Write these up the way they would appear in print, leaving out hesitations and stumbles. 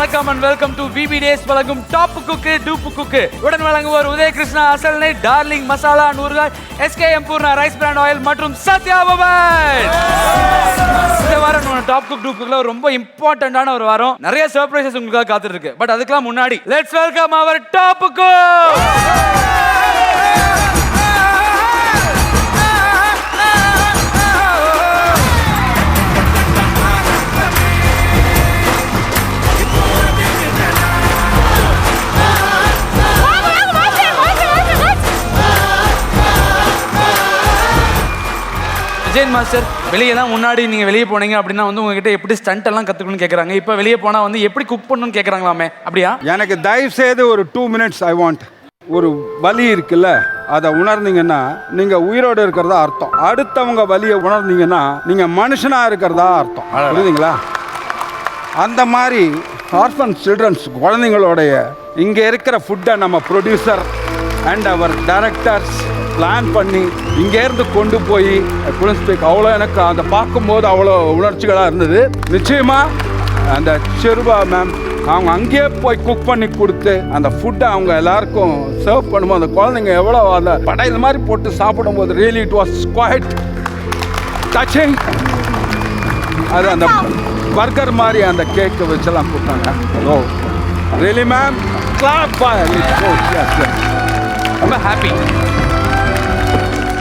வணக்கம் and welcome to VB Days வழங்கும் top cook dupe cook. உடன் வழங்குவோர் உதய கிருஷ்ணா அசல்னை, டார்லிங் மசாலா நூறுகாய், SKM Poorna rice brand oil மற்றும் சத்யா மொபைல். இந்த வாரம் நம்ம டாப் குக் டூப் குக்ல ரொம்ப இம்பார்ட்டன்டான ஒரு வாரம். நிறைய சர்ப்ரைசஸ் உங்களுக்காக காத்துட்டு இருக்கு. பட் அதுக்கெல்லாம் முன்னாடி let's welcome our top cook. Jain master, வெளியெல்லாம் முன்னாடி நீங்கள் வெளியே போனீங்க அப்படின்னா வந்து உங்ககிட்ட எப்படி ஸ்டண்ட் எல்லாம் கற்றுக்கணும்னு கேட்குறாங்க. இப்போ வெளியே போனால் வந்து எப்படி குக் பண்ணணும்னு கேட்குறாங்களாமே, அப்படியா? எனக்கு தயவு செய்து ஒரு 2 minutes ஐ வாண்ட். ஒரு வலி இருக்குல்ல, அதை உணர்ந்தீங்கன்னா நீங்கள் உயிரோடு இருக்கிறதா அர்த்தம். அடுத்தவங்க வலியை உணர்ந்தீங்கன்னா நீங்கள் மனுஷனாக இருக்கிறதா அர்த்தம். புரியுதுங்களா? அந்த மாதிரி ஆர்ஃபன் சில்ட்ரன்ஸ் குழந்தைங்களோடைய இங்கே இருக்கிற ஃபுட்டை நம்ம producer and our directors plan பண்ணி இங்கேருந்து கொண்டு போய் குளிஸ்பேக் அவ்வளோ எனக்கு அதை பார்க்கும்போது அவ்வளோ உணர்ச்சிகளாக இருந்தது. நிச்சயமாக அந்த செருவா மேம் அவங்க அங்கேயே போய் குக் பண்ணி கொடுத்து அந்த ஃபுட்டை அவங்க எல்லாருக்கும் சர்வ் பண்ணும்போது அந்த குழந்தைங்க எவ்வளோ அந்த படையில் மாதிரி போட்டு சாப்பிடும்போது really it was quite touching. அது அந்த பர்கர் மாதிரி அந்த கேக்கு வச்செல்லாம் கொடுத்தாங்க. Oh really ma'am clap for ரொம்ப ஹாப்பி.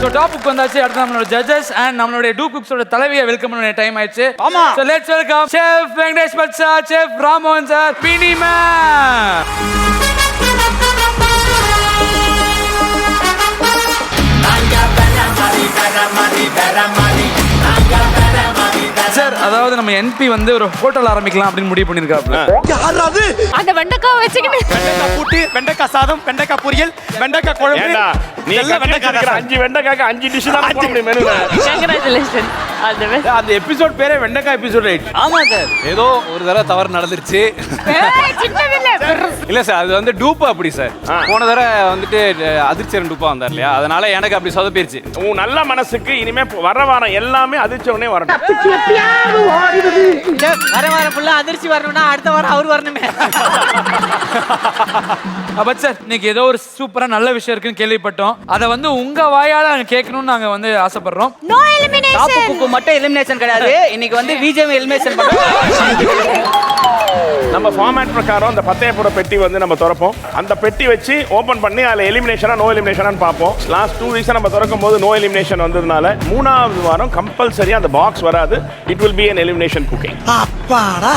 ஸோ டாப் குக் வந்தாச்சு. அடுத்து நம்மளோட ஜட்ஜஸ் அண்ட் நம்மளுடைய டூ குக்ஸோட தலைவியை வெல்கம் பண்ண டைம் ஆயிடுச்சு. ஆமா. So let's welcome chef Venkatesh Bhat sir, chef Ramohan sir, Bini ma'am. Sir, அதாவது நம்ம என்பி வந்து ஒரு ஹோட்டல் ஆரம்பிக்கலாம் அப்படின்னு முடிவு பண்ணிருக்காப்ல. யாராவது அந்த வெண்டைக்காய் வச்சிக்கிட்டு வெண்டைக்காய் கூட்டு, வெண்டைக்காய் சாதம், வெண்டைக்காய் பொரியல், வெண்டைக்காய் குழம்பு, நீ எல்லாம் வெண்டைக்காய் இருக்கிற 5 வெண்டைக்காய்க்கு 5 டிஷ் தான் போட முடியும் மெனுல. கங்க்ராச்சுலேஷன். அது பெஸ்ட். அந்த எபிசோட் பேரே வெண்டைக்காய் எபிசோட் ரைட். ஆமா சார், ஏதோ ஒரு தடவை தவறு நடந்துருச்சு. சின்னதில்ல இல்ல சார், அது வந்து டூப்பு அப்படி சார். போன தடவை வந்துட்டு அதிர்ச்சியரன் டூப்பா வந்தார் இல்லையா, அதனால எனக்கு அப்படி சொதப்பிருச்சு. உன் நல்ல மனசுக்கு இனிமே வர வாரம் எல்லாமே அதிர்ச்ச உடனே வரணும். வர வாரம் ஃபுல்லா அதிர்ச்சி வரணும்னா அடுத்த வாரம் அவர் வரணுமே. பட் சார், இன்னைக்கு ஏதோ ஒரு சூப்பரா நல்ல விஷயம் இருக்குன்னு கேள்விப்பட்டோம். அதை வந்து உங்க வாயால நாங்க கேட்கணும்னு நாங்க வந்து ஆசைப்படுறோம். No elimination. டாப் குக்கு மட்டும் எலிமினேஷன் கிடையாது, இன்னைக்கு வந்து விஜேஎம் எலிமினேஷன் பண்றோம். நம்ம ஃபார்மேட் பிரகாரம் அந்த பத்தயப்புற பெட்டி வந்து நம்ம திறப்போம். அந்த பெட்டி வச்சு ஓபன் பண்ணி அதில் எலிமினேஷனா நோ எலிமினேஷனான்னு பார்ப்போம். லாஸ்ட் 2 வீக்ஸா நம்ம திறக்கும் போது நோ எலிமினேஷன் வந்ததுனால 3வது வாரம் கம்பல்சரியா அந்த பாக்ஸ் வராது. It will be an elimination cooking. அப்பாடா,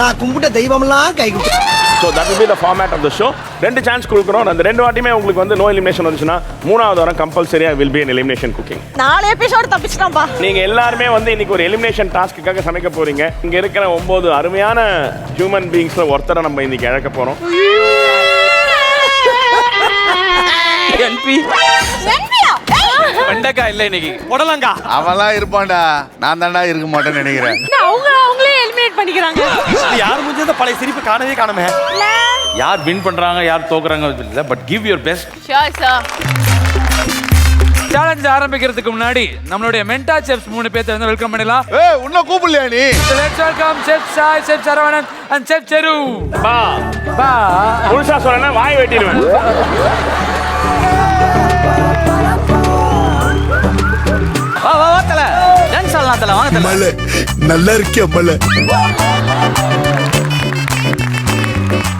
நான் கும்பிட்ட தெய்வம்லாம் கை கும்பிட்டு. So that will be the format of the show. 2 chance கொடுக்குறோம். அந்த 2 வாட்டியுமே உங்களுக்கு வந்து நோ எலிமினேஷன் வந்துச்சுன்னா 3வது வாரம் கம்பல்சரியா will be an elimination cooking. 4 episode தப்பிச்சிட்டோம்பா. நீங்க எல்லாருமே வந்து இன்னைக்கு ஒரு எலிமினேஷன் டாஸ்க்குக்காக சமைக்க போறீங்க. இங்க இருக்கிற 9 அருமையான ஹியூமன் பீயிங்ஸ்ல ஒருத்தரை நம்ம இன்னைக்கு இழக்க போறோம். என்பி வெண்டைக்காய் இல்ல இன்னைக்கு உடலங்கா அவெல்லாம் இருப்பான்டா, நான் தான்டா இருக்க மாட்டேன்னு நினைக்கிறேன். அவங்களே எலிமினேட் பண்ணிக்கிறாங்க. யார் முடிஞ்சத பழைய சிரிப்பு காணவே காணமே. யார் வின் பண்றாங்க யார் தோக்குறாங்க இல்ல, but give your best. Sure sir. Challenge ஆரம்பிக்கிறதுக்கு முன்னாடி நம்மளுடைய மென்டா செஃப்ஸ் 3 பேரை வந்து வெல்கம் பண்ணலாம். ஏய், உன்ன கூப்பிடலையா நீ? Let's welcome chef Sai, chef Saravanan and chef செரு. பா பா முழுசா சொல்லனா வாய் வெட்டிடுவேன். வா வா வா தல. டான்ஸ் ஆடலாம் தல, வாங்க தல. மலை நல்லா இருக்கே மலை.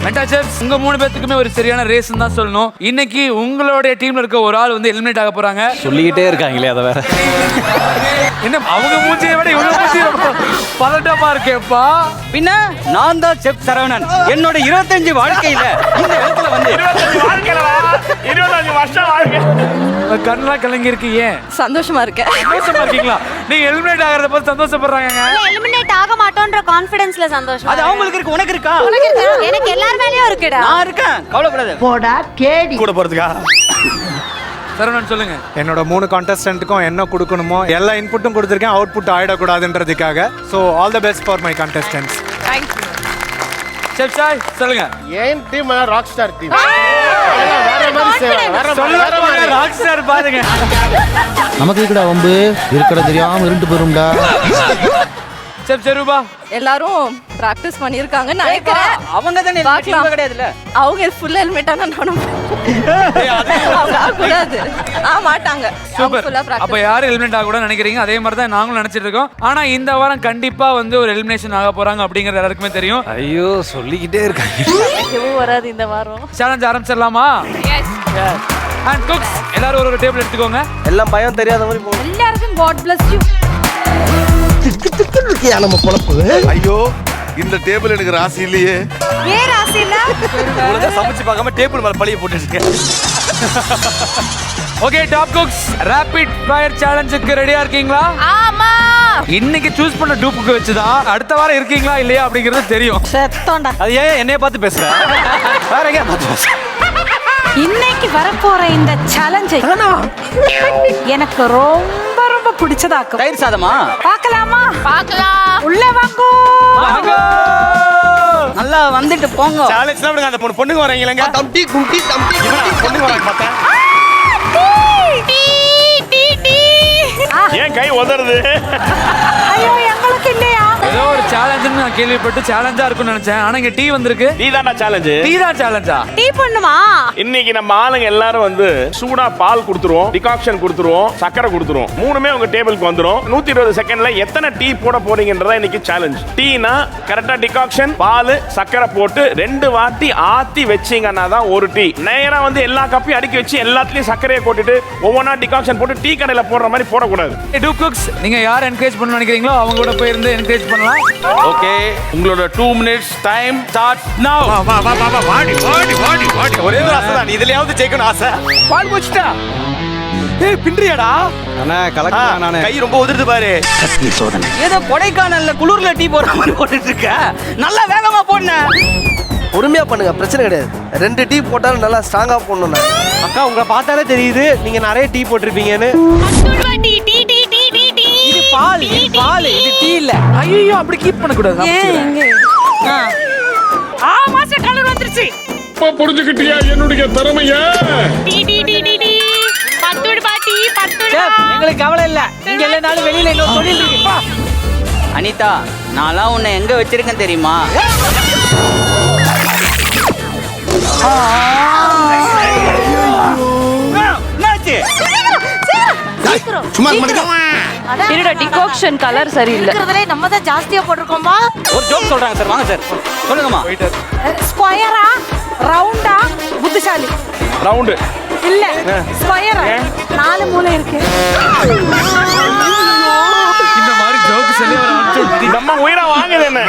மென்டா செஃப்ஸ், உங்க 3 பேத்துக்குமே ஒரு சரியான ரேஸ் தான் சொல்லணும். இன்னைக்கு உங்களுடைய டீம்ல இருக்க ஒரு ஆள் வந்து எலிமினேட் ஆக போறாங்க. சொல்லிக்கிட்டே இருக்காங்களே, அதை வேற. இன்னும் அவங்க மூஞ்சியை விட இவங்க மூஞ்சி பதட்டமா இருக்கேப்பா. பின்ன நான் தான் செஃப் சரவணன். என்னோட 25 வாழ்க்கையில இந்த இடத்துல வந்து 25 வாழ்க்கையில 25 வருஷம் வாழ்க்கை. கண்ணெல்லாம் கலங்கி இருக்கு. ஏன் சந்தோஷமா இருக்கேன். சந்தோஷமா இருக்கீங்களா? நீங்க எலிமினேட் ஆகிறத பார்த்து சந்தோஷப்படுறாங்க. எலிமினேட் ஆக மாட்டோம்ன்ற கான்ஃபிடன்ஸ்ல சந்தோஷம். அது அவங்களுக்கு இருக்கு, உனக்கு இருக்கா? எனக்கு எல்லார் மேலயும் இருக்குடா. நான் இருக்கேன், கவலைப்படாத. போடா கேடி. கூட போறதுக்கா? சரவணன் சொல்லுங்க. என்னோட 3 கான்டெஸ்டன்ட்டுக்கும் என்ன கொடுக்கணுமோ எல்லா இன்புட்டும் கொடுத்துருக்கேன், அவுட்புட் ஆயிடக்கூடாதுன்றதுக்காக. So all the best for my contestants. Thank you. Chef Sai சொல்லுங்க. ஏன் டீம் ராக் ஸ்டார் டீம். சொல்லுங்க ராக் ஸ்டார் பாருங்க. நமக்கு இருக்கடா வம்பு, இருக்கட தெரியாம இருண்டு போயிரும்டா. செப் ஜெருபா எல்லாரும் பிராக்டிஸ் பண்ணிருக்காங்க நினைக்கிறேன். அவங்க தானே பார்க்கலாம். கிடையாதுல்ல. அவங்க ஃபுல் ஹெல்மெட் ஆனா நானும் அவங்க ஆகக்கூடாது. மாட்டாங்க. சூப்பர். அப்ப யாரும் எலிமினேட் ஆக கூட நினைக்கிறீங்க, அதே மாதிரி தான் நாங்களும் நினைச்சிட்டு இருக்கோம். ஆனா இந்த வாரம் கண்டிப்பா வந்து ஒரு எலிமினேஷன் ஆக போறாங்க அப்படிங்கறது எல்லாருக்குமே தெரியும். ஐயோ சொல்லிக்கிட்டே இருக்காங்க. எதுவும் வராது இந்த வாரம். சேலஞ்ச் ஆரம்பிச்சிடலாமா? அண்ட் குக்ஸ் எல்லாரும் ஒரு டேபிள் எடுத்துக்கோங்க. எல்லாம் பயம் தெரியாத மாதிரி போகும். எல்லாருக்கும் God bless you. திக்கு திக்குன்னு இருக்கியா நம்ம பொழப்பு. ஐயோ இந்த டேபிள் எனக்கு ராசி இல்லையே. ஏன் ராசி இல்ல? ஒழுங்கா சமைச்சு பார்க்காம டேபிள் மேல பழிய போட்டுட்டு இருக்கேன். Okay top cooks rapid fire சேலஞ்சுக்கு ரெடியா இருக்கீங்களா? ஆமா. இன்னைக்கு சூஸ் பண்ண டூப்புக்கு வச்சுதான் அடுத்த வாரம் இருக்கீங்களா இல்லையா அப்படிங்கிறது தெரியும். செத்தோண்டா. அது ஏன் என்னைய பார்த்து பேசுற? வேற எங்க பார்த்து பேசுற? இன்னைக்கு வரப்போற இந்த சேலஞ்சை எனக்கு ரொம்ப ரொம்ப பிடிச்சதாக்கும். தயிர் சாதமா? பார்க்கலாமா? பார்க்கலாம். உள்ள வாங்கோ. நல்லா வந்துட்டு போங்க. சேலஞ்ச்லாம் விடுங்க, அந்த பொண்ணுங்க வரீங்களா? தம்டி கும்டி தம்டி பொண்ணுங்க வராங்க பார்த்தா. ஏன் கை உதறுது? ஐயோ எங்களுக்கு இல்லையா? ஏதோ ஒரு சேலஞ்சுன்னு நான் கேள்விப்பட்டு சேலஞ்சா இருக்கும்னு நினைச்சேன். ஆனா இங்க டீ வந்திருக்கு. டீ தான்டா சேலஞ்சு. டீ தான் சேலஞ்சா? டீ பண்ணுமா? இன்னைக்கு நம்ம ஆளுங்க எல்லாரும் வந்து சூடா பால் கொடுத்துருவோம், டிகாக்ஷன் கொடுத்துருவோம், சக்கரை கொடுத்துருவோம். மூணுமே உங்க டேபிளுக்கு வந்துரும். 120 செகண்ட்ல எத்தனை டீ போட போறீங்கன்றதா இன்னைக்கு சேலஞ்ச். டீனா கரெக்டா டிகாக்ஷன், பால், சக்கரை போட்டு 2 வாட்டி ஆத்தி வச்சீங்கன்னா தான் ஒரு டீ. நேரா வந்து எல்லா கப்பையும் அடுக்கி வச்சு எல்லாத்துலயும் சக்கரையை போட்டுட்டு ஒவ்வொன்றா டிகாக்ஷன் போட்டு டீ கடையில போடுற மாதிரி போடக்கூடாது. டூப் குக்ஸ் நீங்க யார் என்கரேஜ் பண்ண நினைக்கிறீங்களோ அவங்க கூட போய் இருந்து என்கரேஜ் பண்ணலாம். ஓகே, உங்களோட 2 minutes டைம் ஸ்டார்ட்ஸ் நவ. வா வா வா வாடி வாடி வாடி வாடி. ஒரே ஒரு ஆசை தான், இதுலயாவது ஜெயிக்கணும் ஆசை. பால் போச்சுடா. ஏய் பின்றியாடா? அண்ணா கலக்கலாம் நானு. கை ரொம்ப உதிர்ந்து பாரு. ஏதோ கொடைக்கானல்ல குளிர்ல டீ போடுற மாதிரி போட்டுட்டு இருக்க. நல்லா வேகமா போடுன. பொறுமையா பண்ணுங்க, பிரச்சனை கிடையாது. 2 டீ போட்டாலும் நல்லா ஸ்ட்ராங்கா போடணும். அக்கா உங்களை பார்த்தாலே தெரியுது நீங்க நிறைய டீ போட்டிருப்பீங்கன்னு. இது பால், இது பால், இது டீ இல்ல. ஐயோ அப்படி கீப் பண்ண கூடாது. மாஸ்டர் கலர் வந்துருச்சு. புரிஞ்சுக்கிட்டியா என்னுடைய திறமைய? எங்களுக்கு கவலை இல்ல. இங்க இல்லனாலும் வெளியில இன்னொரு தொழில் இருக்கு. அனிதா, நான்லாம் உன்னை எங்க வச்சிருக்கேன் தெரியுமா? சும்மா மணிக்கா. என்னோட டிகாக்ஷன் கலர் சரியில்லை. இருக்கிறதுலே நம்ம தான் ஜாஸ்தியா போட்டிருக்கோமா? ஒரு ஜோக் சொல்றாங்க சார், வாங்க சார் சொல்லுங்கம்மா. ஸ்கொயரா ரவுண்டா புத்திசாலி? ரவுண்டு இல்ல ஸ்கொயரா. 4 மூலை இருக்கு. இந்த மாதிரி ஜோக் சொல்லி வர வந்து நம்ம உயிரா வாங்குது என்ன?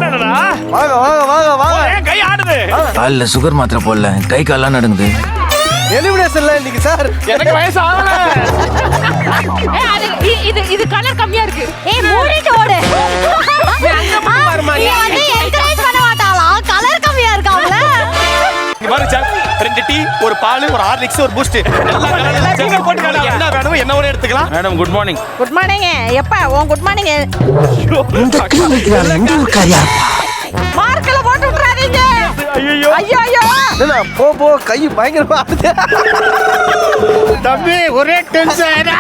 என்னடா? வாங்க வாங்க வாங்க வாங்க. ஏன் கை ஆடுது? கால்ல சுகர் மாத்திரை போடல, கை கால்லாம் நடுங்குது. எலிமினேஷன்ல இன்னைக்கு சார். எனக்கு வயசு ஆகல. இது கலர் கம்மியா இருக்கு. ஏய் மூடிட்டு ஓடு. நீ வந்து என்கரேஜ் பண்ண மாட்டாளா? கலர் கம்மியா இருக்காங்களே. இங்க பாருங்க சார், 2 டீ, ஒரு பால், ஒரு ஹார்லிக்ஸ், ஒரு பூஸ்ட். எல்லா போட்டுக்கலாம். என்ன வேணும் என்ன வேணும் எடுத்துக்கலாம். Madam good morning. Good morning. எப்ப உன் குட் மார்னிங்? மார்க்கல போட்டு விட்டுறாதீங்க. ஐயோ ஐயோ ஐயோ. என்ன போ போ கை பயங்கரமா ஆடுது. தம்பி ஒரே டென்ஷன்.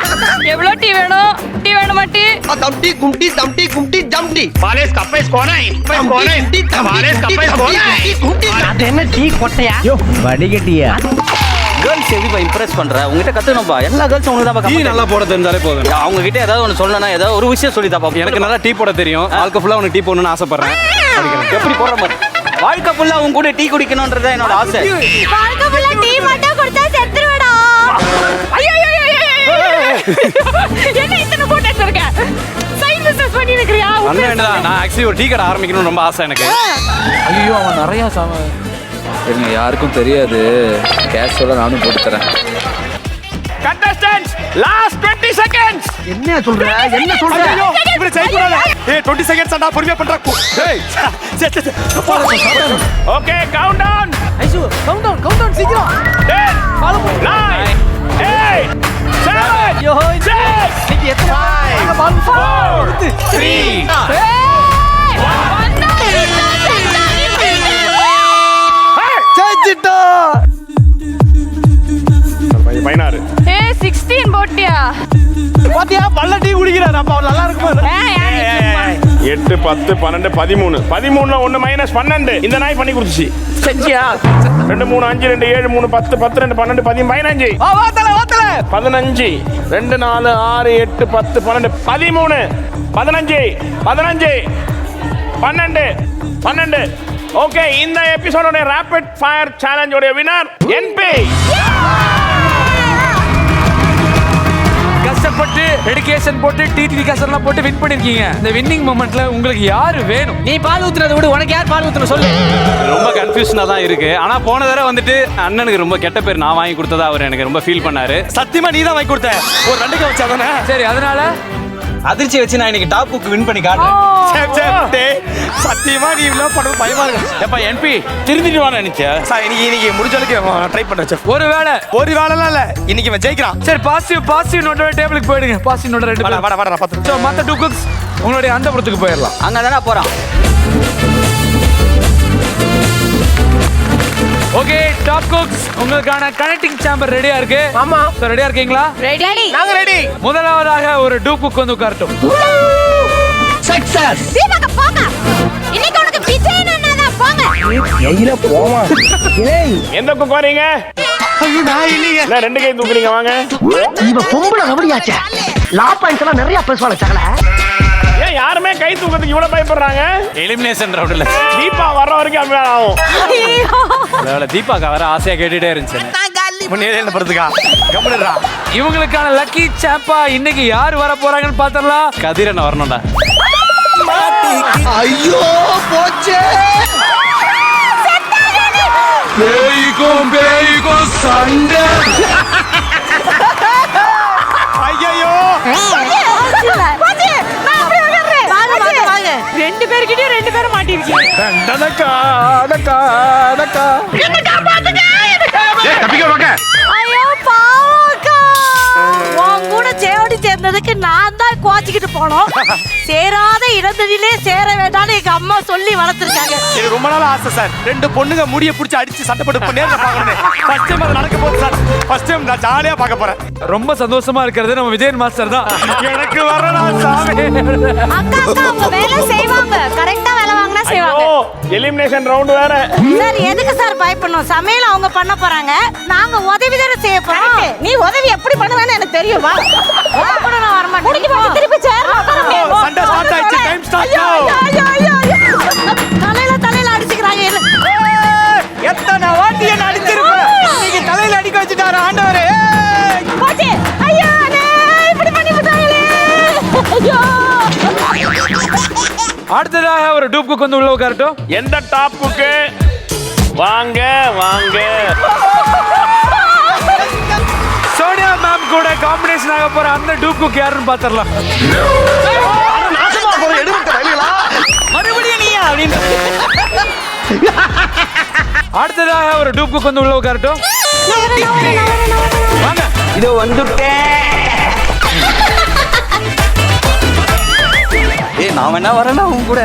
எவ்வளவு டீ வேணும்? டீ வேணுமா டீ? தம்டி கும்டி தம்டி கும்டி ஜம்டி. பாலேஸ் கப்பைஸ் கோனை. பாலேஸ் கப்பைஸ் கோனை. அது என்ன டீ கொட்டையா? கேர்ள்ஸ் எப்படி இம்ப்ரெஸ் பண்ற? உங்ககிட்ட கத்துக்கணும்பா. எல்லா கேர்ள்ஸும் உங்களுக்கு தான் டீ நல்லா போட தெரிஞ்சாலே போதும். அவங்க கிட்ட ஏதாவது ஒன்று சொல்லணும்னா ஏதாவது ஒரு விஷயம் சொல்லி தாப்பா. எனக்கு நல்லா டீ போட தெரியும். வாழ்க்கை ஃபுல்லா உனக்கு டீ போடணும்னு ஆசைப்படுறேன். எப்படி போடுற மாதிரி வாழ்க்கை ஃபுல்லா உங்க கூட டீ குடிக்கணும்ன்றத என்னோட ஆசை. வாழ்க்கை ஃபுல்லா டீ மட்டும் குடிச்சா செத்துருவேடா. ஐயோ என்ன இத்தனை போட்டு வச்சிருக்க? சைட் பிசினஸ் பண்ணி நிக்கிறியா? அண்ணன் என்னடா, நான் ஆக்சுவலி ஒரு டீ கடை ஆரம்பிக்கணும்னு ரொம்ப ஆசை எனக்கு. ஐயோ அவன் நிறைய இருங்க, யாருக்கும் தெரியாது. கேஷோட நானும் போட்டு தரேன். Contestants, last 20 seconds. என்ன சொல்ற? என்ன சொல்ற? ஐயோ இப்படி செய்ய கூடாது. ஏய் 20 செகண்ட்ஸ் அண்ணா பொறுமையா பண்றா. ஏய் Okay, count down. ஐசு கவுண்ட் டவுன் சீக்கிரம். 10 9 8 7 ஐயோ 6 இன்னைக்கு எத்தனை 5 4 3 ஜெயிச்சிட்டோ. 16 ஏய் 16 போட்டியா? பாத்தியா பல்ல டீ குடிக்கிறாரு அப்ப அவர் நல்லா இருக்குமா 8 10 12 13 13ல 1 மைனஸ் 12 இந்த நாய் பண்ணி கொடுத்துச்சு செஞ்சியா 2 3 5 2 7 3 10 10 2 12 15 ஓத்தல 15 2 4 6 8 10 12 13 15 15 12 12 ஓகே இந்த எபிசோடோட ரேபிட் ஃபயர் சேலஞ்சோட வினர் என்பி. கஷ்டப்பட்டு டெடிகேஷன் போட்டு டிடி கஷ்டம் போட்டு வின் பண்ணிருக்கீங்க. இந்த வின்னிங் மொமெண்ட்ல உங்களுக்கு யாரு வேணும்? நீ பால் ஊத்துறத விடு, உனக்கு யார் பால் ஊத்துற சொல்லு. ரொம்ப கன்ஃபியூஷனா தான் இருக்கு. ஆனா போன தடவை வந்துட்டு அண்ணனுக்கு ரொம்ப கெட்ட பேர் நான் வாங்கி கொடுத்ததா அவர் எனக்கு ரொம்ப ஃபீல் பண்ணாரு. சத்தியமா நீ தான் வாங்கி கொடுத்த. ஒரு 2 கை வச்சாதானே. சரி, அதனால அதிர்ச்சி வச்சு நான் இன்னைக்கு டாப் புக் வின் பண்ணி காட்டுறேன். சத்தியமா நீ இவ்ளோ பண்றது பயமா இருக்கு. எப்ப என்பி திருந்திடுவான்னு நினைச்சேன். சார் இன்னைக்கு முடிஞ்ச அளவுக்கு ட்ரை பண்றேன் சார். ஒரு வேளைலாம் இல்ல, இன்னைக்கு இவன் ஜெயிக்கிறான். சரி, பாசிட்டிவ் நோட்டோட டேபிளுக்கு போயிடுங்க. பாசிட்டிவ் நோட் 2 வாடா நான் பாத்து. சோ மத்த 2 குக்ஸ் உங்களுடைய அந்தபுரத்துக்கு போயிடலாம். அங்க தான போறான். ஓகே, டாப் குக்ஸ் உங்களுக்கான கனெக்டிங் சேம்பர் ரெடியா இருக்கு. ஆமா. சோ ரெடியா இருக்கீங்களா? ரெடி. நாங்க ரெடி. முதலாவதாக ஒரு டூ குக் வந்து உட்காரட்டும். சக்சஸ். தீபக போங்க. இன்னைக்கு உனக்கு விஜய் அண்ணாதான் போங்க. எயில போமா. ஏய் எந்த குக் வரீங்க? ஐயோ நான் இல்லையே. இல்ல 2 கை தூக்குறீங்க வாங்க. இவ பொம்பள ரவடியாச்சே. லா பாயிண்ட்ஸ் எல்லாம் நிறைய பேசுவாளே சகல. ஏன் யாருமே கை தூக்கிறதுக்கு இவ்வளவு பயப்படுறாங்க? எலிமினேஷன் ரவுண்ட்ல தீபா வர்ற வரைக்கும் அப்படியே ஆகும். அதனால தீபாக்கா வர ஆசையா கேட்டுட்டே இருந்துச்சு. முன்னேறல படுத்துக்கா. கம்முனடா. இவங்களுக்கான லக்கி சாம்பா இன்னைக்கு யார் வர போறாங்கன்னு பாத்தறலாம். கதிரன் வரணும்டா. ஐயோ போச்சே. பேய்க்கும் சண்டை. ஐயோ வாங்க. 2 பேர்கிட்டயும் 2 பேரும் மாட்டிருக்கீங்க. ஐயோ பாவக்கா. உன் கூட சேவடி சேர்ந்ததுக்கு நான் தான் கோச்சிக்கிட்டு போனோம். சேராத இடத்திலே சேர வேண்டாம்னு எங்க அம்மா சொல்லி வளர்த்துருக்காங்க. எனக்கு ரொம்ப நாள் ஆசை சார். 2 பொண்ணுங்க முடிய புடிச்சு அடிச்சு சண்டை போட்டு நேர்ல பார்க்கணும். ஃபர்ஸ்ட் டைம் அது நடக்க போகுது சார். ஃபர்ஸ்ட் டைம் நான் ஜாலியா பார்க்க போறேன். ரொம்ப சந்தோஷமா இருக்கிறது நம்ம விஜயன் மாஸ்டர் தான். எனக்கு வரடா சாமி. அக்கா அவங்க வேலை செய்வாங்க. கரெக்ட்டா வேலை வாங்கினா செய்வாங்க. எலிமினேஷன் ரவுண்ட் வேற. சார் எதுக்கு சார் பயப்படணும்? சமையல் அவங்க பண்ண போறாங்க. நாங்க உதவி தானே செய்ய போறோம். நீ உதவி எப்படி பண்ணுவேன்னு எனக்கு தெரியும். வா. கூட நான் வர மாட்டேன். முடிஞ்சு போய் திருப்பி சேர்ல உட்காருங்க. சண்டை ஸ்டார்ட் ஆயிடுச்சு. டைம் ஸ்டார்ட் தலையில அடிச்சுக்கிறாங்க. எத்தனை வாட்டி என்ன அடிச்சிருப்பேன். இன்னைக்கு தலையில அடிக்க வச்சிட்டாரு ஆண்டவரே. போச்சு. ஐயோ அண்ணே இப்படி பண்ணி விட்டாங்களே. ஐயோ. அடுத்ததாக ஒரு டூப் குக் வந்து உள்ள உட்காரட்டும். எந்த டாப் குக்கு? வாங்க வாங்க. சோனியா மேம் கூட காம்பினேஷன் ஆக போற அந்த டூப் குக் யாருன்னு பாத்திரலாம். மறுபடியும் நீயா அப்படின்னு. அடுத்ததாக ஒரு டூப் குக் வந்து உள்ள உட்காரட்டும். வாங்க இதோ வந்துட்டேன். ஏய் நான் வேணா வரேனா உன் கூட.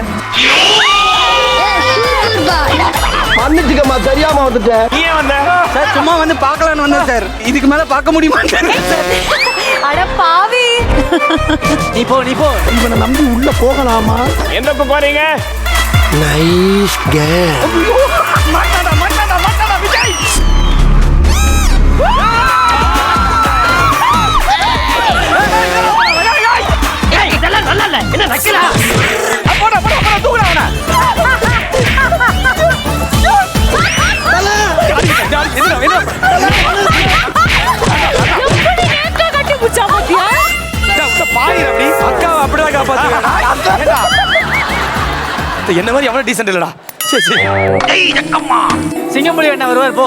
வந்துட்டுக்கம்மா தெரியாம வந்துட்டேன். நீ ஏன் வந்த? சார் சும்மா வந்து பார்க்கலான்னு வந்தேன் சார். இதுக்கு மேல பார்க்க முடியுமா? அட பாவி. நீ போ இவனை நம்பி உள்ள போகலாமா? எந்த குக் வரீங்க? Nice game. மாட்டாடா விஜய். ஏய் இதெல்லாம் நல்லா இல்ல. என்ன நக்கலா? போடா தூக்குடா அவன. அக்காவை அப்படிதான் காப்பாத்துவேன். என்ன மாதிரி எவ்வளவு டீசென்ட் இல்லடா. சரி சிங்கம்புலி என்ன வருவார் போ.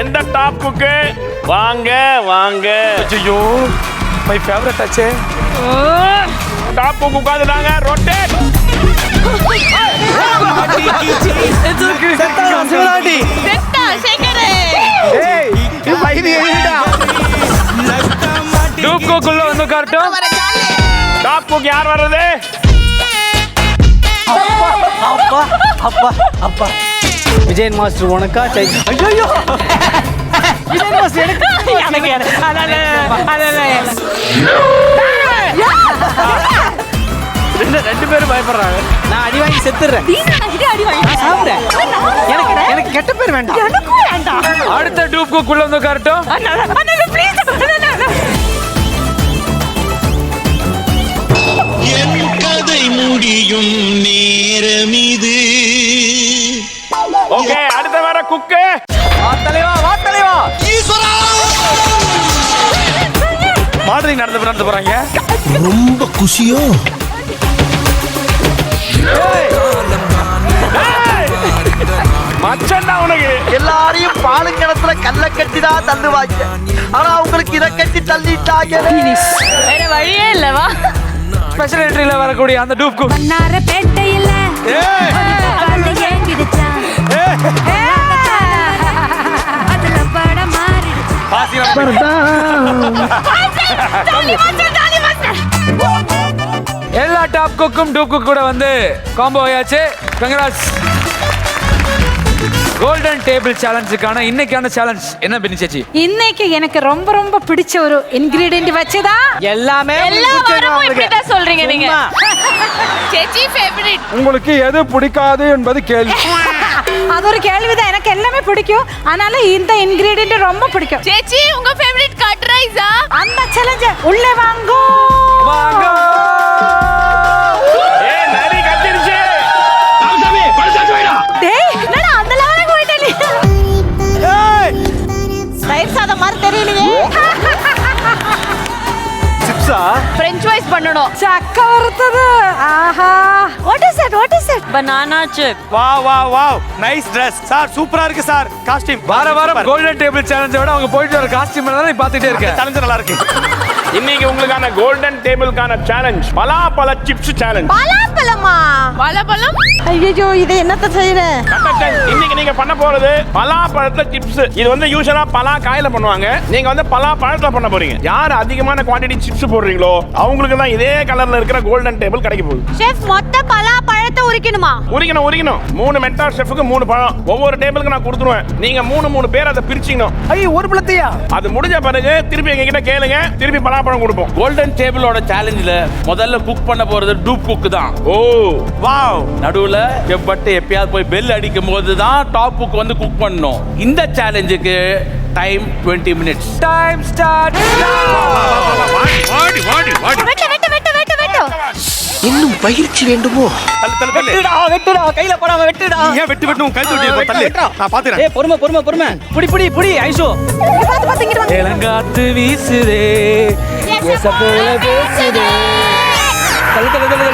எந்த டாப் குக்கு? வாங்க வாங்க. ஐயோ மை ஃபேவரட் ஆச்சே. டாப் குக்கு உட்கார்ந்துட்டாங்க. ரொட்டேட். செட்டா சேகரே. ஏய் இது பையனே இல்லடா. டூப் குக் உள்ள வந்து உட்காரட்டும். டாப் குக் யார் வர்றது? அப்பா விஜயன் மாஸ்டர் உனக்கா? ஐயோ விஜயன் மாஸ்டர் எனக்கு ரெண்டு பேரும் பயப்படுறாங்க. நான் அடி வாங்கி செத்துறேன். சாப்பிடுறேன். எனக்கு கெட்ட பேர் வேண்டாம். எனக்கும் வேண்டாம். அடுத்த டூப் குக் உள்ள வந்து காரட்டும். என் கதை முடியும் நேரம் இது. ஓகே, அடுத்த வர குக்கு. வா தலைவா. ஈஸ்வரா! மாடலிங் நடந்து போறாங்க. ரொம்ப குஷியோ? மச்சண்டா உனக்கு. எல்லாரையும் பாலுங்கிணத்துல கல்ல கட்டி தான் தள்ளுவாங்க. ஆனா அவங்களுக்கு இதை கட்டி தள்ளிட்டாங்க. வேற வழியே இல்லவா? ஸ்பெஷல் என்ட்ரியில வரக்கூடிய அந்த டூப் குக். பேட்டையில அதுல பட எல்லா டாப் குக்கும் டூப் குக் கூட வந்து காம்போ ஆயாச்சு. கங்க்ராட்ஸ். கோல்டன் டேபிள் சேலஞ்சுக்கான இன்னைக்கான சேலஞ்ச் என்ன பினிச்சேச்சி? இன்னைக்கு எனக்கு ரொம்ப ரொம்ப பிடிச்ச ஒரு இன்கிரிடியன்ட் வச்சுதா எல்லாமே எல்லா வாரமும் இப்படிதான் சொல்றீங்க நீங்க. சேச்சி ஃபேவரட். உங்களுக்கு எது பிடிக்காது என்பது கேள்வி. அது ஒரு கேள்விதான். எனக்கு எல்லாமே பிடிக்கும். ஆனால இந்த இன்கிரிடியன்ட் ரொம்ப பிடிக்கும். சேச்சி உங்க ஃபேவரட் கட் ரைஸா? அந்த சேலஞ்ச் உள்ளே வாங்கோ. ஏய், நரி கத்திருச்சு. டேய், என்னடா அந்த லெவலுக்கு போயிட்ட நீ? தயிர் சாதம் மாதிரி தெரியலையே. சிப்ஸா? French fries பண்ணனும். சக்க வறுத்தது. ஆஹா. What is it? Banana chip. Wow. Nice Dress. Sir சூப்பரா இருக்கு சார். காஸ்டியூம். வாரம் கோல்டன் டேபிள் சேலஞ்சோட அவங்க போயிட்டு வர காஸ்டியூம் தான் நீ பாத்துட்டே இருக்க. சேலஞ்ச் நல்லா இருக்கு. இன்னைக்கு உங்களுக்கான கோல்டன் டேபிளுக்கான சேலஞ்ச் பலாப்பழ சிப்ஸ் சேலஞ்ச். பலாப்பழமா? பலாப்பழம்? ஐயோ, இது என்னத்த செய்யறேன்? இன்னைக்கு நீங்க பண்ண போறது பலாப்பழத்துல சிப்ஸ். இது வந்து யூசுவலா பலா காயில பண்ணுவாங்க. நீங்க வந்து பலா பழத்துல பண்ண போறீங்க. யார் அதிகமான குவாண்டிட்டி சிப்ஸ் போடுறீங்களோ அவங்களுக்கு தான் இதே கலர்ல இருக்கிற கோல்டன் டேபிள் கிடைக்க போகுது. ஷெஃப், மொத்த பலாப்பழத்தை உரிக்கணுமா? உரிக்கணும். 3 மென்டார் ஷெஃப்க்கு 3 பழம். ஒவ்வொரு டேபிளுக்கு நான் கொடுத்துருவேன். நீங்க 3 பேர் அதை பிரிச்சிக்கணும். ஐயோ, ஒரு பழத்தையா? அது முடிஞ்ச பிறகு திருப்பி எங்க கிட்ட கேளுங்க. திருப்பி பலாப்பழம் கொடுப்போம். கோல்டன் டேபிளோட சேலஞ்சில் முதல்ல குக் பண்ண போறது டூப் குக் தான். ஓ வாவ். நடுவுல எப்பட்டு எப்பயாவது போய் பெல் அடிக்கும் போது தான் டாப் குக் வந்து குக் பண்ணணும். இந்த சேலஞ்சுக்கு டைம் 20 மினிட்ஸ். Time start. இன்னும் பயிற்சி வேண்டுமோ? தள்ளு. வெட்டுடா, கையில படாம வெட்டுடா. ஏன் வெட்டு கை தொட்டி தள்ளு. நான் பாத்துறேன். ஏய், பொறுமை. புடி ஐசோ. இளங்காத்து வீசுதே. போல பேசுதே.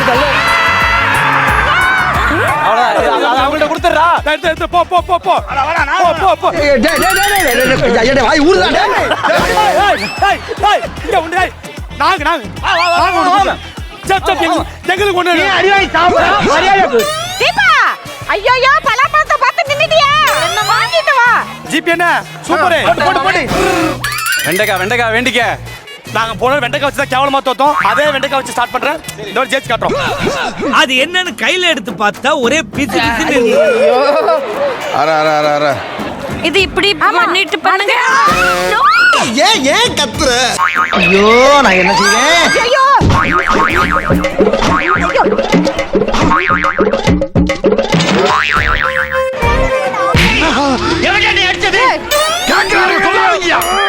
தள்ளு. அவங்கள்ட்ட கொடுத்துறா. எடுத்து போ. வாய் ஊறுதா? இங்க உண்டு. நாங்க எங்களுக்கு ஒண்ணு தீபா, ஐயோ, பலாப்பழத்தை பார்த்து நின்னுட்டியா? என்ன வாங்கிட்டு வா. ஜிபி என்ன சூப்பர். போடு. வெண்டைக்காய் வேண்டிக்க. நாங்க போன வெண்டைக்காய் வச்சு தான் கேவலமா தோத்தோம். அதே வெண்டைக்காய் வச்சு ஸ்டார்ட் பண்றேன். இதோட ஜெயிச்சு காட்டுறோம். அது என்னன்னு கையில எடுத்து பார்த்தா ஒரே பிசு. அர இது இப்படி பண்ணிட்டு பண்ணுங்க. ஏன் கத்துற? ஐயோ, நான் என்ன செய்வேன்? ஐயோ.